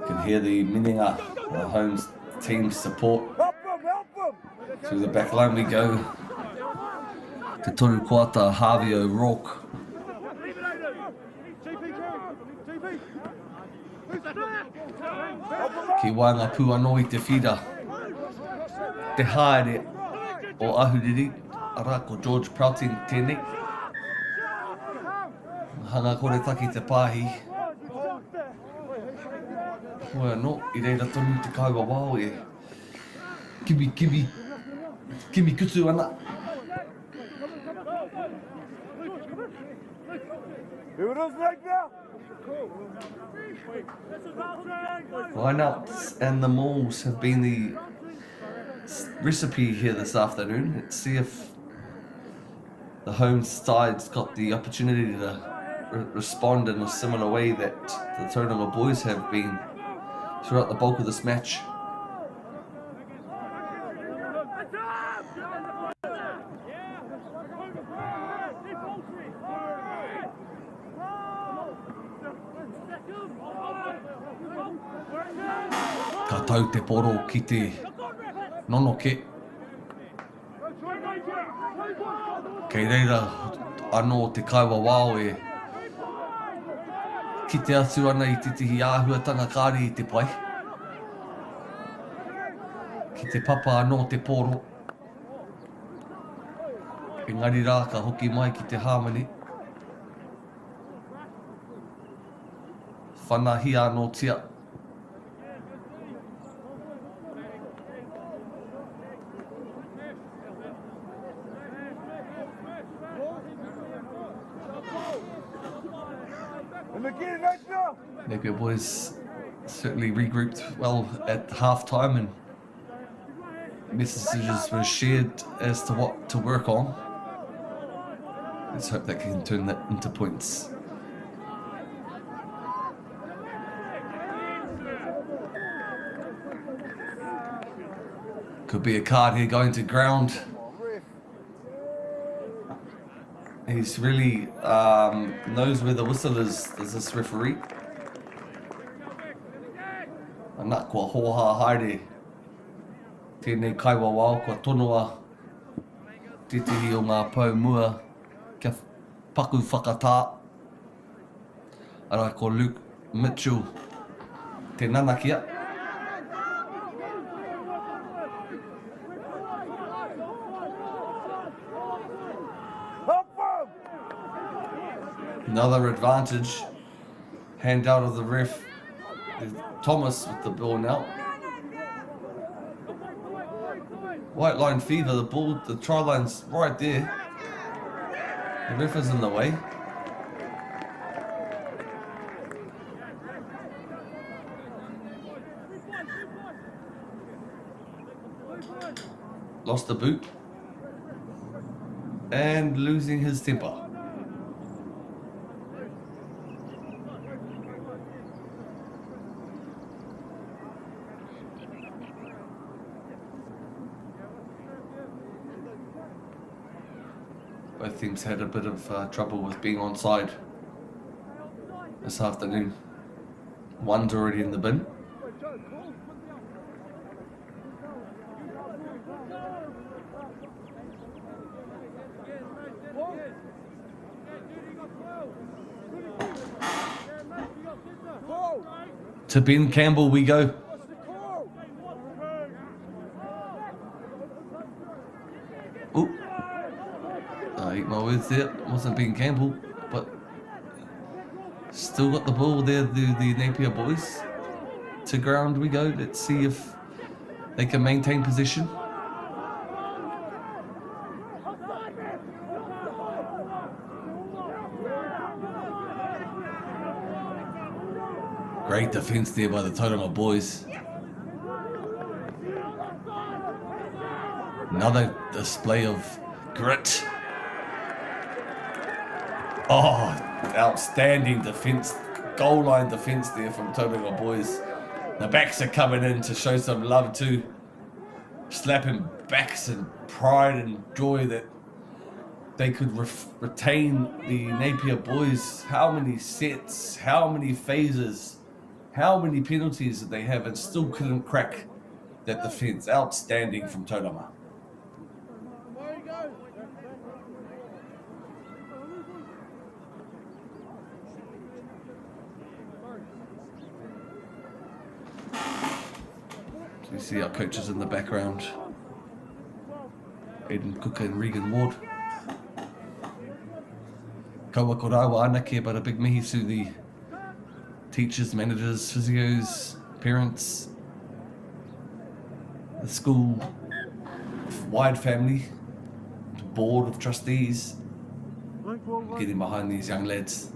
You can hear the Mininga, the home team support. Through the back line we go. Te toru koata Harvey O'Rourke. Ki wanga pu anō I te whira. Te haere o Ahuriri, ara ko George Prouting tēnei. Hanga kore taki te pāhi. Hoi anō, I reira tonu te kaua wao e kimi kutu ana. Lineouts and the mauls have been the recipe here this afternoon. Let's see if the home side's got the opportunity to respond in a similar way that the Tauranga Boys have been throughout the bulk of this match. Ka tau te poro ki te nonoke. Kei reira anō te kaua wao e ki te atu ana I te tihi āhuatanga kāri I te pai. Ki te papa anō te poro. Engari rā ka hoki mai ki te Harmony. Whanahi anō tia. Napier Boys certainly regrouped well at half-time and messages were shared as to what to work on. Let's hope they can turn that into points. Could be a card here going to ground. He's really knows where the whistle is this referee. Ana kua hoha haere. Tēnei kaiwa wao kua tonua. Titihi o ngā pau mua. Kia paku whakatā. Ara ko Luke Mitchell. Te nanakia. Another advantage. Hand out of the ref. Thomas with the ball now. White line fever, the ball, the try line's right there. The ref is in the way. Lost the boot. And losing his temper. Both teams had a bit of trouble with being onside this afternoon. One's already in the bin. To Ben Campbell we go. Ooh. I eat my words there. Wasn't Ben Campbell, but still got the ball there, the Napier Boys. To ground we go. Let's see if they can maintain position. Great defence there by the Tauranga Boys. Another display of grit. Oh, outstanding defence, goal line defence there from Tauranga Boys. The backs are coming in to show some love too. Slapping backs and pride and joy that they could retain the Napier Boys. How many sets, how many phases, how many penalties did they have and still couldn't crack that defence. Outstanding from Tauranga. You see our coaches in the background. Aidan Cooker and Regan Ward. Kaua koraua anake, but a big mihi to the teachers, managers, physios, parents, the school wide family, the board of trustees, getting behind these young lads.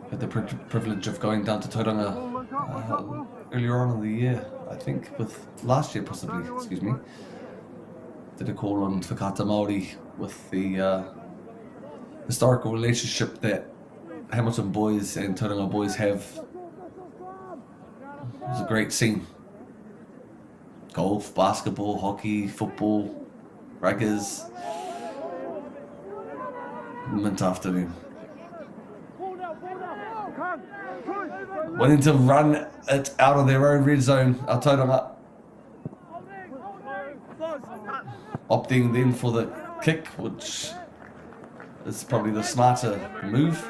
Had the privilege of going down to Tauranga earlier on in the year, I think, with last year possibly, excuse me. Did a call on Whakata Māori with the historical relationship that Hamilton boys and Tauranga boys have. It was a great scene. Golf, basketball, hockey, football, raggers. Mint afternoon. Wanting to run it out of their own red zone, our Tauranga. Opting then for the kick, which is probably the smarter move.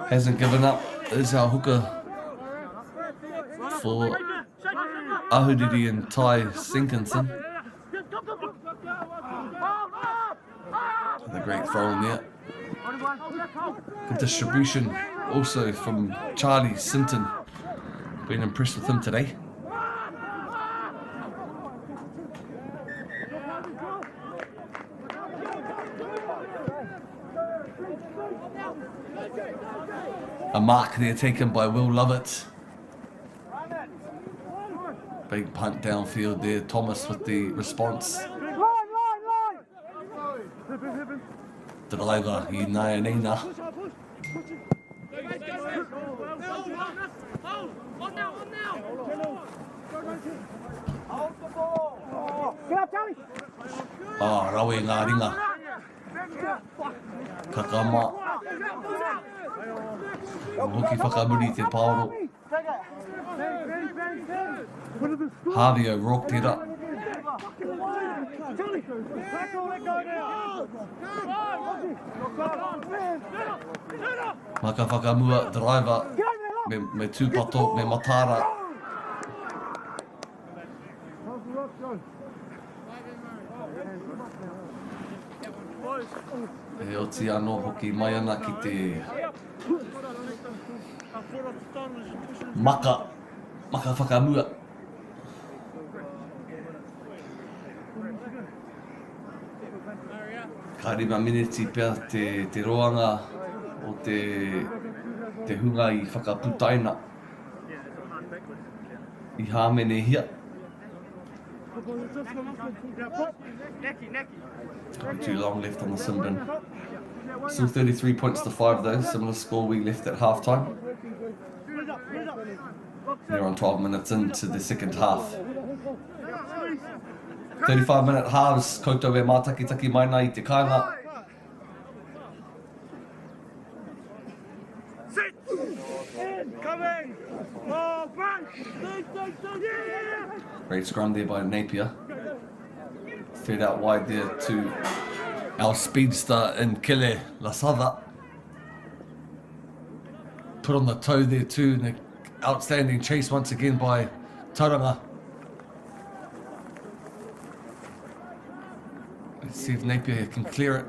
Hasn't given up is our hooker for Ahuriri and Ty Sinkinson. The great throw in there. Good distribution also from Charlie Sinton. Been impressed with him today. A mark there taken by Will Lovett. Big punt downfield there. Thomas with the response. Driver, Inaya Nina. Rawe ngā ringa. Kakama. Hoki whakamuri te paoro. Harvey O'Rourke te ra. Maka whakamua driver me tūpato me matara. E oti anō hoki mai ana ki te maka whakamua. Ka rima miniti pia te roanga o te hunga I whakaputaina I hāmene hia. Too long left on the sim bin. Still 33 points to 5 though, similar score we left at half time. They're on 12 minutes into the second half. 35-minute halves, koutou e mātakitaki mai nā I te kāinga. Great scrum there by Napier. Fed out wide there to our speedster in Kele Lasada. Put on the toe there too, and an outstanding chase once again by Tauranga. Let's see if Napier can clear it.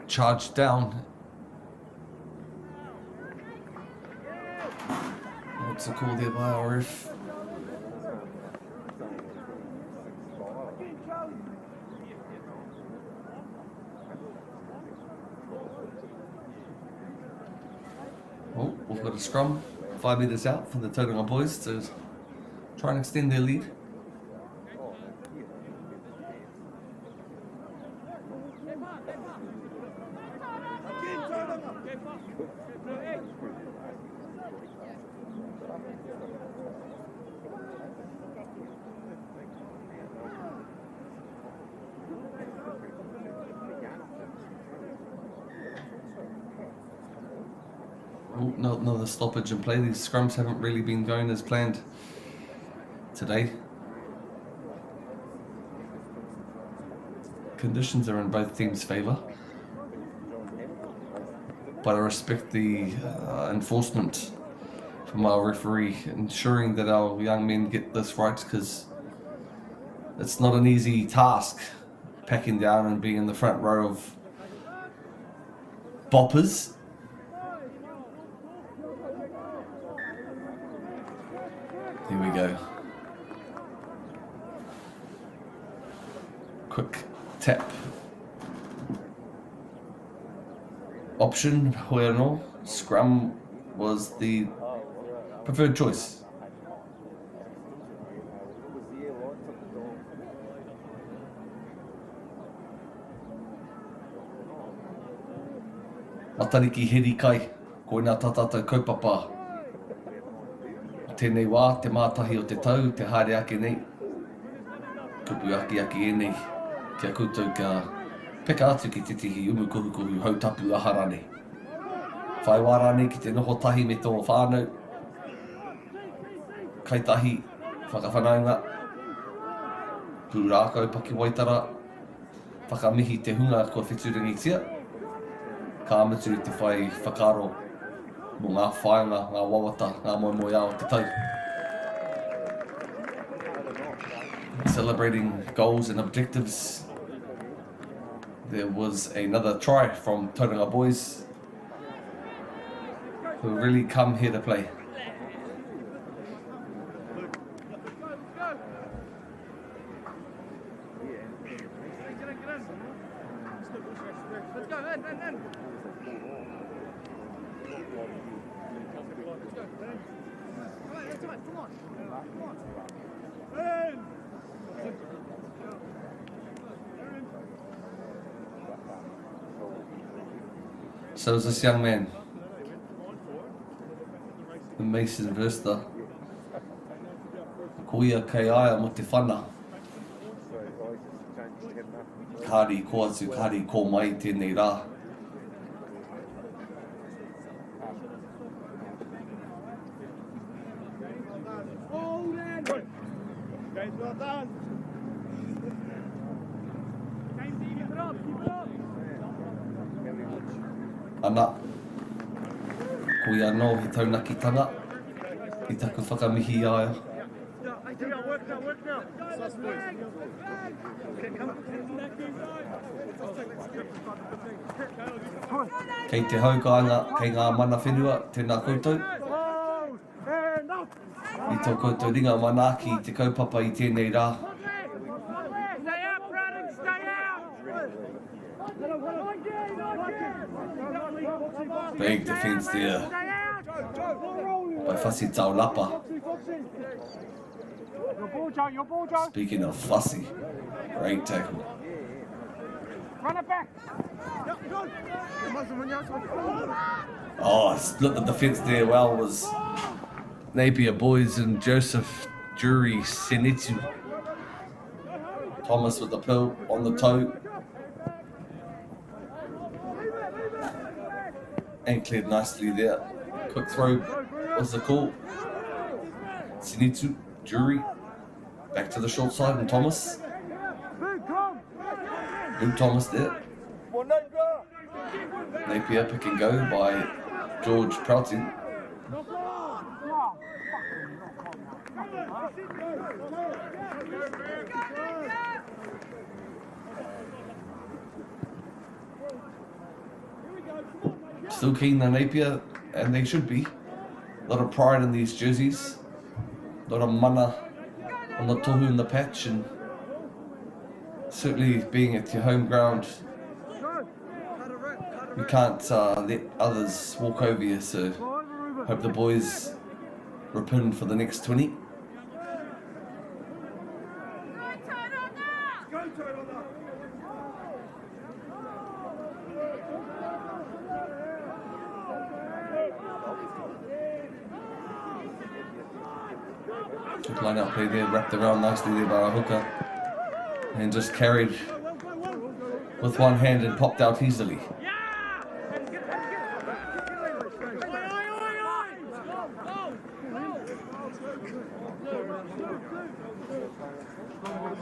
Charged down. What's the call there by our ref? Oh, we've got a scrum 5 metres out for the Tauranga boys to try and extend their lead. Oh, no, another stoppage in play. These scrums haven't really been going as planned today. Conditions are in both teams' favour, but I respect the enforcement from our referee, ensuring that our young men get this right, because it's not an easy task packing down and being in the front row of boppers. Here we go. Quick tap option. Bueno, scrum was the preferred choice. Matariki heri kai, koina tātātou kaupapa. Tēnei wā, te mātahi o te tau, te haere ake nei. Kupu aki e nei, kia koutou ka peka atu ki te tihi umu kohu hautapu aharane. Whai wārane ki te noho tahi me tō whānau. Kaitahi, whakawhanaunga. Pūrākau paki waitara. Whakamihi te hunga ko wheturangitia. Ka amatu te whai whakaro mo ngā whainga, ngā wawata, ngā moemoe ao te tau. Celebrating goals and objectives. There was another try from Tauranga Boys, who really come here to play. So is this young man, the Mason Verster. Koia kei aia mo te whana. Kāri ko atu, kāri ko mai tēnei rā. Ana, koia no he taunakitanga, I taku whakamihi aia. Kei te haukaanga, kei ngā mana whenua, tēnā koutou. I tō koutou ringa manaki I te kaupapa I tēnei rā. Big defence there by Fussy Taulapa. Speaking of Fussy, great tackle. Oh, split the defence there well was Napier Boys and Joseph Jury Senitsu. Thomas with the pill on the toe. And cleared nicely there. Quick throw was the call. Senitsu, Jury, back to the short side and Thomas. Luke Thomas there. Napier pick and go by George Prouting. Still keen the Napier, and they should be. A lot of pride in these jerseys. A lot of mana on the tohu in the patch, and certainly being at your home ground, you can't let others walk over you, so hope the boys repin for the next 20. Good line out play there, wrapped around nicely there by Haka, and just carried with one hand and popped out easily.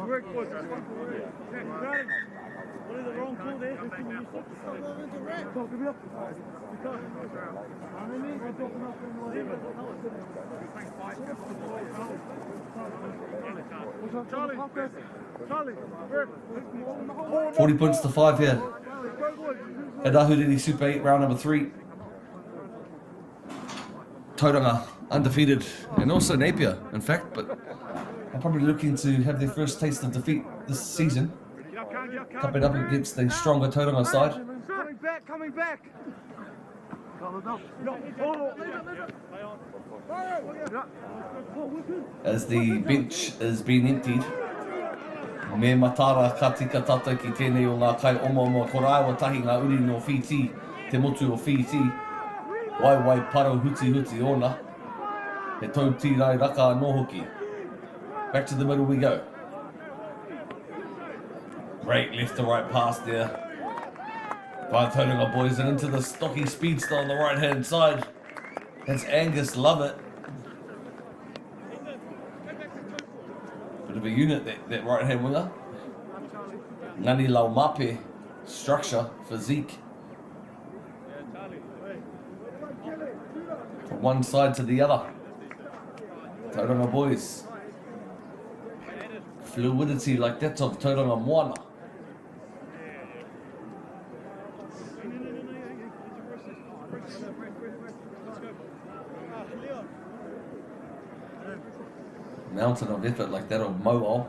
Work, boys. What is the wrong call there? Come give me up. Charlie, 40 points to 5 here. At Ahuriri Super 8, round number 3. Tauranga undefeated, and also Napier, in fact, but are probably looking to have their first taste of defeat this season. Coming up against the stronger Tauranga side. Coming back. As the bench is being emptied, me matara ka tika tata ki tēnei o ngā kai omo koraiwa tahi ngā uri no whiti, te motu o whiti, wai paro huti ona, he tau tīrai raka no hoki. Back to the middle we go. Great left to right pass there by Tauranga Boys, and into the stocky speedster on the right hand side. That's Angus Lovett. Bit of a unit, that right hand winger. Ngani Laumape structure, physique. From one side to the other. Tauranga Boys. Fluidity like that of Tauranga Moana. Mountain of effort like that of Mo'o,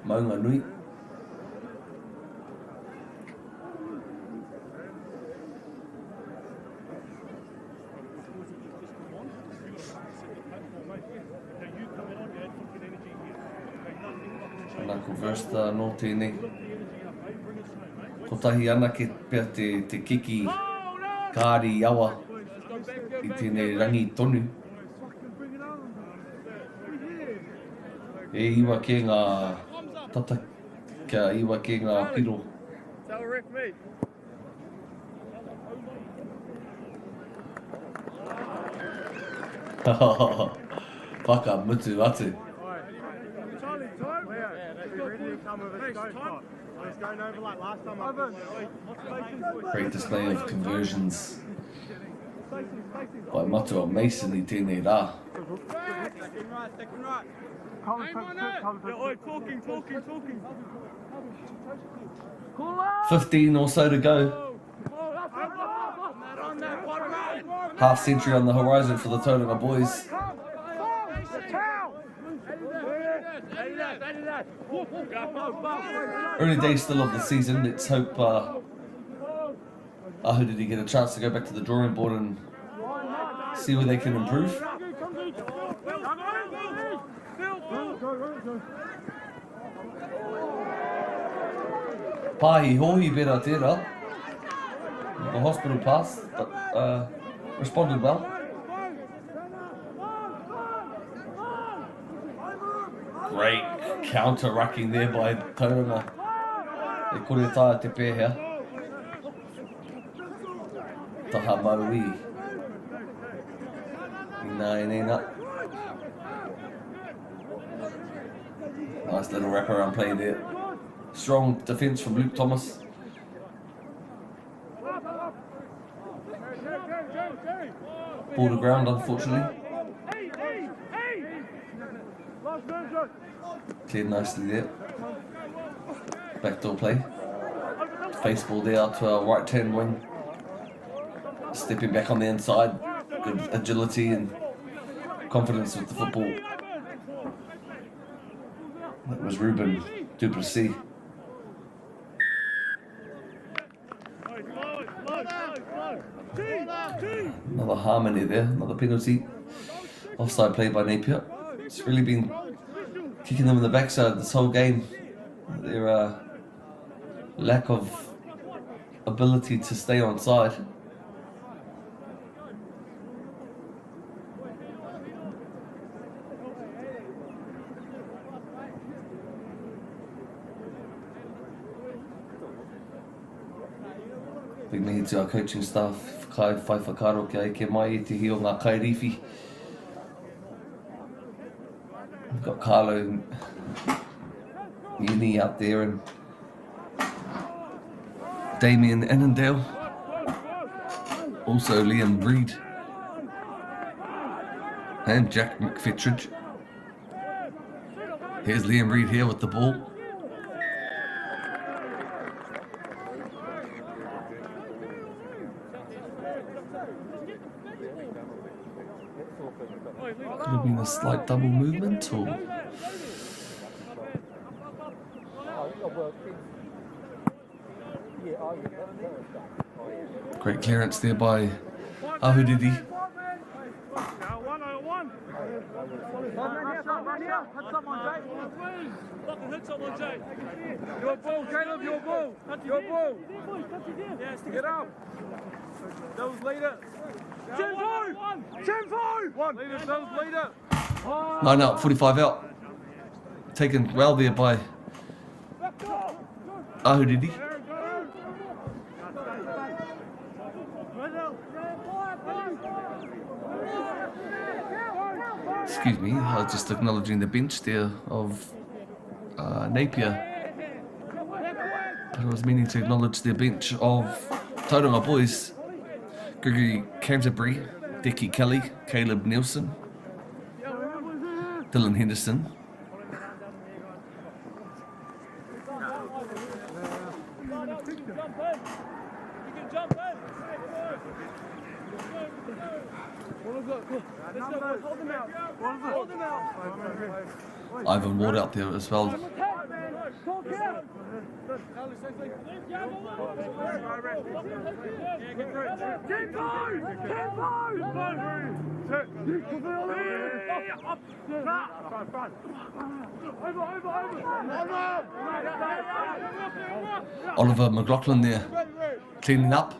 Maunga Nui. Nā ko versta no tēnei. Ko tahi ana ke pia te kiki kāri awa i tēnei rangi tonu. E iwa ke ngā tata kia iwa ke ngā piro. Tell Rick me. Whaka mutu atu. Charlie, time? Yeah, that's ready to come with a go pot. He's going over like last time. Great display of conversions by Matua Mason I tēnei rā. Second right. Talking. 15 or so to go. Half century on the horizon for the Tauranga Boys. Early days still of the season. Let's hope Ahuriri get a chance to go back to the drawing board and see where they can improve. Pahi hohi bera tērā. The hospital pass, but responded well. Great counter-rucking there by Tauranga. E kore tāia te pēhea. Taha maui. Nina. Nice little wraparound play there. Strong defence from Luke Thomas. Ball to ground, unfortunately. Cleared nicely there. Backdoor play. Face ball there out to our right hand wing. Stepping back on the inside. Good agility and confidence with the football. That was Ruben Duplessis. Another harmony there, another penalty. Offside play by Napier. It's really been kicking them in the backside this whole game. Their lack of ability to stay on side. Big mihi to our coaching staff, kai whai whakaro ki ai ke mai e te hio ngā kairiwhi. got Carlo and Uni out there and Damien Annandale. Also Liam Reid and Jack McFitridge. Here's Liam Reid here with the ball. Could have been a slight double movement or... Great clearance there by Ahudidi. Your ball, Caleb, your ball. Your ball. Get up. Those leader. 10-5. One. Leader, those leader. 9 out, 45 out. Taken well there by Ahudidi. Excuse me, I was just acknowledging the bench there of Napier. But I was meaning to acknowledge the bench of Tauranga Boys. Gregory Canterbury, Dickie Kelly, Caleb Nielsen, Dylan Henderson. Ivan Ward out there as well. Oliver McLaughlin there, cleaning up.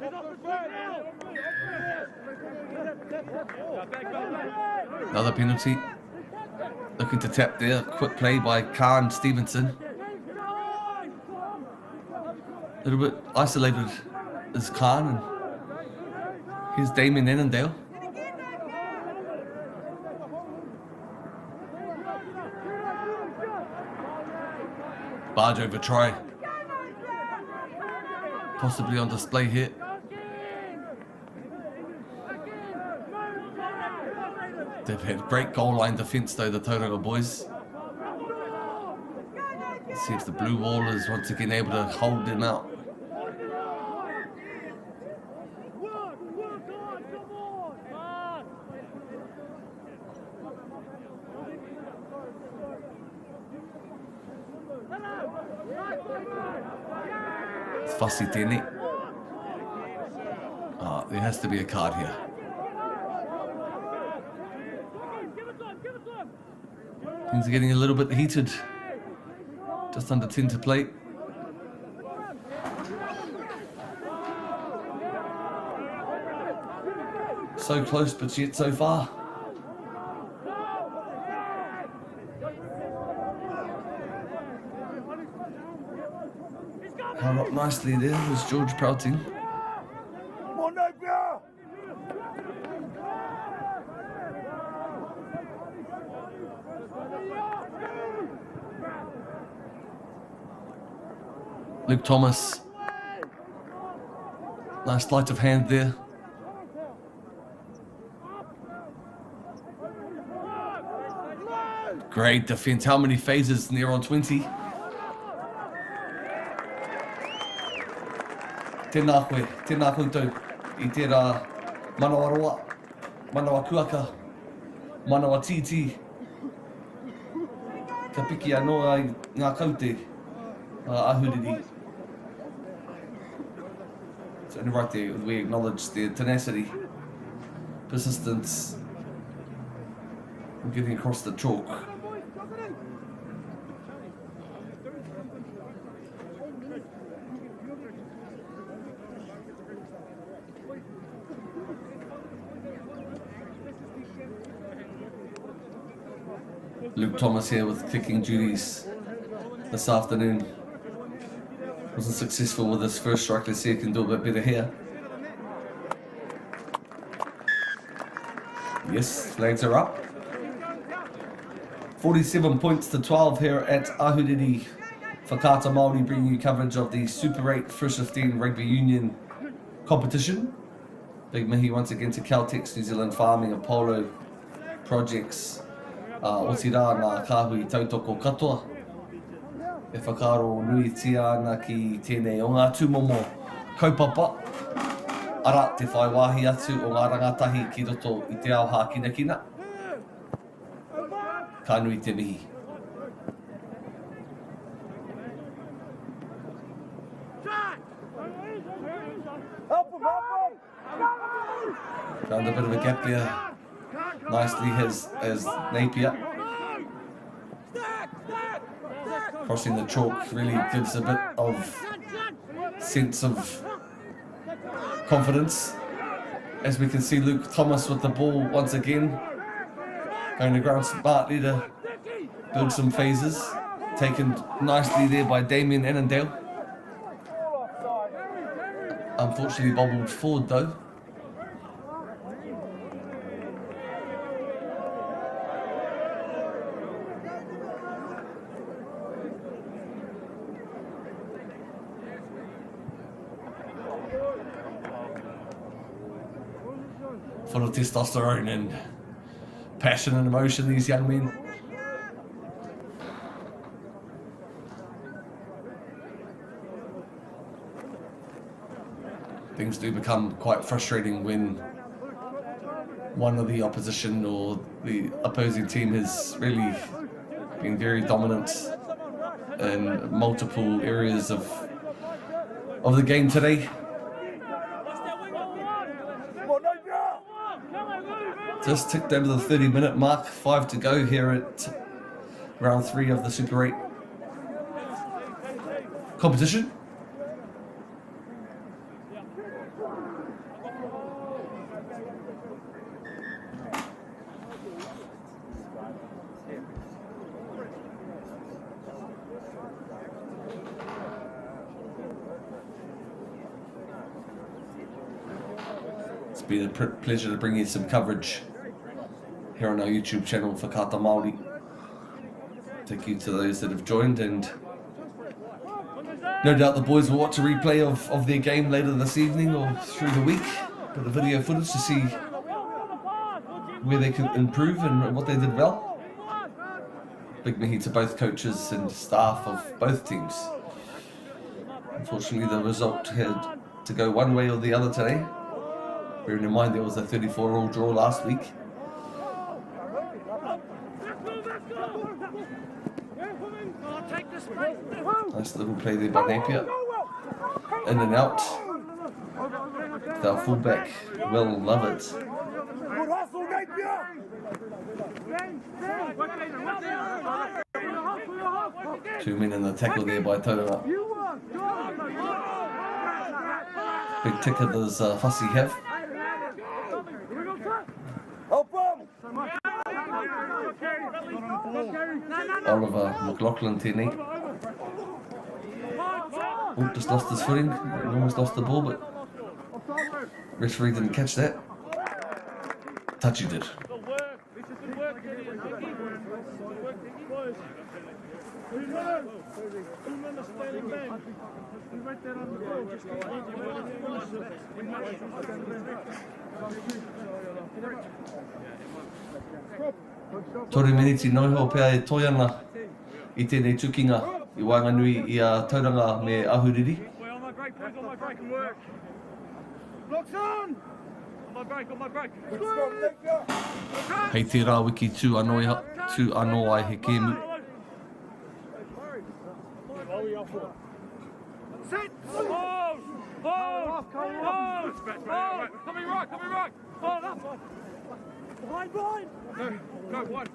Another penalty. Looking to tap there. Quick play by Khan Stevenson. A little bit isolated is Khan. And here's Damien Annandale. Barge over try. Possibly on display here. They've had great goal line defence though, the Tauranga Boys. Let's see if the blue wall is once again able to hold them out. It's fussy Denny. There has to be a card here. Things are getting a little bit heated. Just under 10 to play. So close, but yet so far. Held up nicely there was George Prouting. Luke Thomas. Nice sleight of hand there. Great defence. How many phases near on 20? Tēnā koe, tēnā koutou. I tērā manawa roa, manawa kuaka, manawa titi. Ka piki anō ai ngā kaute, ahuriri. So right there, we acknowledge their tenacity, persistence, and getting across the chalk. Luke Thomas here with kicking duties this afternoon. Wasn't successful with his first strike. Let's see if he can do a bit better here. Yes, flags are up. 47 points to 12 here at Ahuriri. Whakata Māori bringing you coverage of the Super 8 First 15 Rugby Union competition. Big mihi once again to Caltex New Zealand Farming Apollo Projects. Oti rā ngā kāhui tautoko katoa. E whakaro nui tia ana ki tēnei o ngā tūmomo kaupapa. Ara te whai wāhi atu o ngā rangatahi ki roto i te ao hākina kina. Ka nui te mihi. Found a bit of a gap there. Nicely as Napier. Crossing the chalk really gives a bit of sense of confidence. As we can see Luke Thomas with the ball once again. Going to ground smartly to build some phases. Taken nicely there by Damien Annandale. Unfortunately bobbled forward though. Full of testosterone and passion and emotion, these young men. Things do become quite frustrating when one of the opposition or the opposing team has really been very dominant in multiple areas of the game today. Just ticked over the 30-minute mark, 5 to go here at round 3 of the Super 8 competition. It's been a pleasure to bring you some coverage here on our YouTube channel for Whakata Māori. Thank you to those that have joined, and no doubt the boys will watch a replay of their game later this evening or through the week. Bit of video footage to see where they can improve and what they did well. Big mihi to both coaches and staff of both teams. Unfortunately the result had to go one way or the other today. Bearing in mind there was a 34-all draw last week. Nice little play there by Napier. In and out. Our fullback will love it. Two men in the tackle there by Tauranga. Big ticker does Fussy have. Oliver McLaughlin tēnei. Oh, just lost his footing. Almost lost the ball, but referee didn't catch that. Touchy did. Tore miniti noho pēr e toiana I tēnei tukinga I Wanganui I a Tauranga me Ahuriri. Hei te rā wiki tū anō ai he kēmu. Coming right. Blind. No, wide.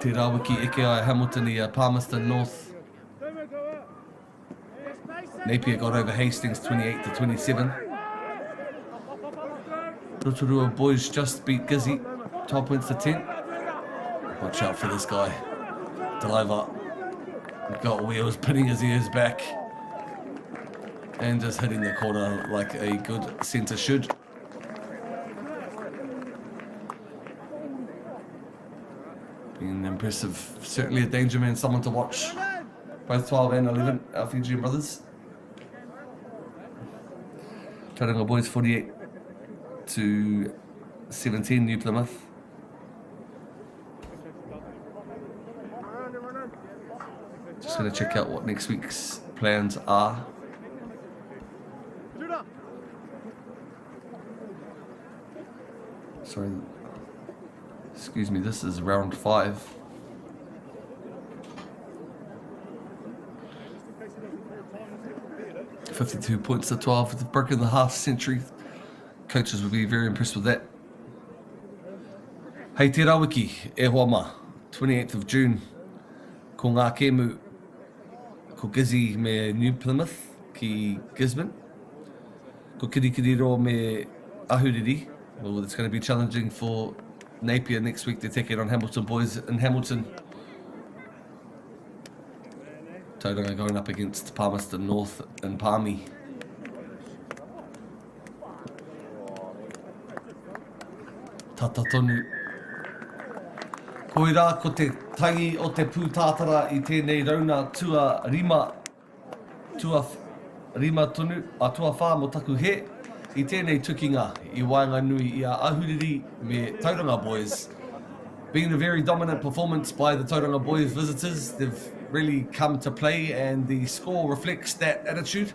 Te rawiki eke ai Hamilton I Palmerston North. Napier got over Hastings 28 to 27. Rotorua boys just beat Gizzy 12 points to 10. Watch out for this guy. Diver. Got wheels, pinning his ears back. And just hitting the corner like a good centre should. Been impressive. Certainly a danger man, someone to watch. Both 12 and 11, our Fijian brothers. Tauranga Boys 48-17, New Plymouth. Just going to check out what next week's plans are. Sorry, excuse me, this is round 5. $52 points to 12, with broken the half century. Coaches would be very impressed with that. Hei te rawiki, e hoa ma, 28th of June. Ko ngā kēmu, ko Gizzy me New Plymouth ki Gisborne. Ko Kirikiriro me Ahuriri. Well, it's going to be challenging for Napier next week to take it on Hamilton Boys in Hamilton. Tauranga going up against Palmerston North and Palmy. Tata tonu. Koira ko te tangi o te pūtātara i tēnei rauna tua rima tonu, a tua whā mo taku he. I tēnei tukinga I wainga nui I a Ahuriri me Tauranga Boys. Being a very dominant performance by the Tauranga Boys visitors, they've really come to play and the score reflects that attitude.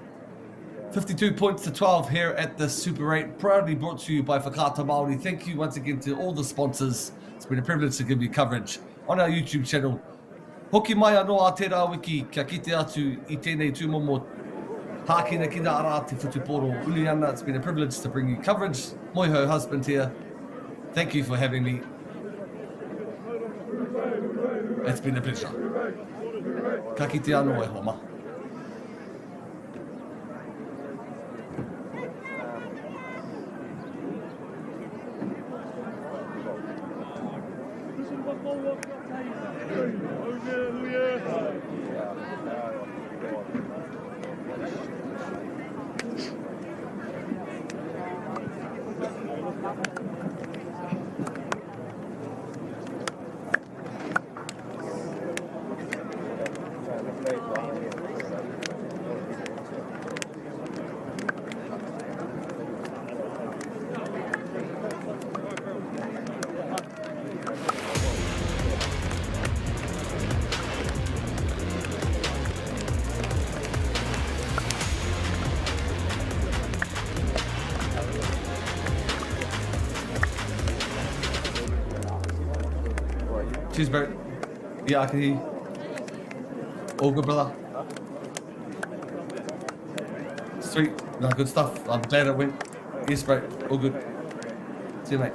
52 points to 12 here at the Super 8, proudly brought to you by Whakaata Māori. Thank you once again to all the sponsors. It's been a privilege to give you coverage on our YouTube channel. Hoki mai anō a te rāwiki, kia kite atu I tēnei tūmomo. Hākina ki nā ara te whutuporo uli ana. It's been a privilege to bring you coverage. Moiho husband here. Thank you for having me. It's been a pleasure. Ka kite anō e homa. Cheers, bro. Yeah, I can hear you. All good, brother. Sweet. No, good stuff. I'm glad it went. Yes, bro. All good. See you, mate.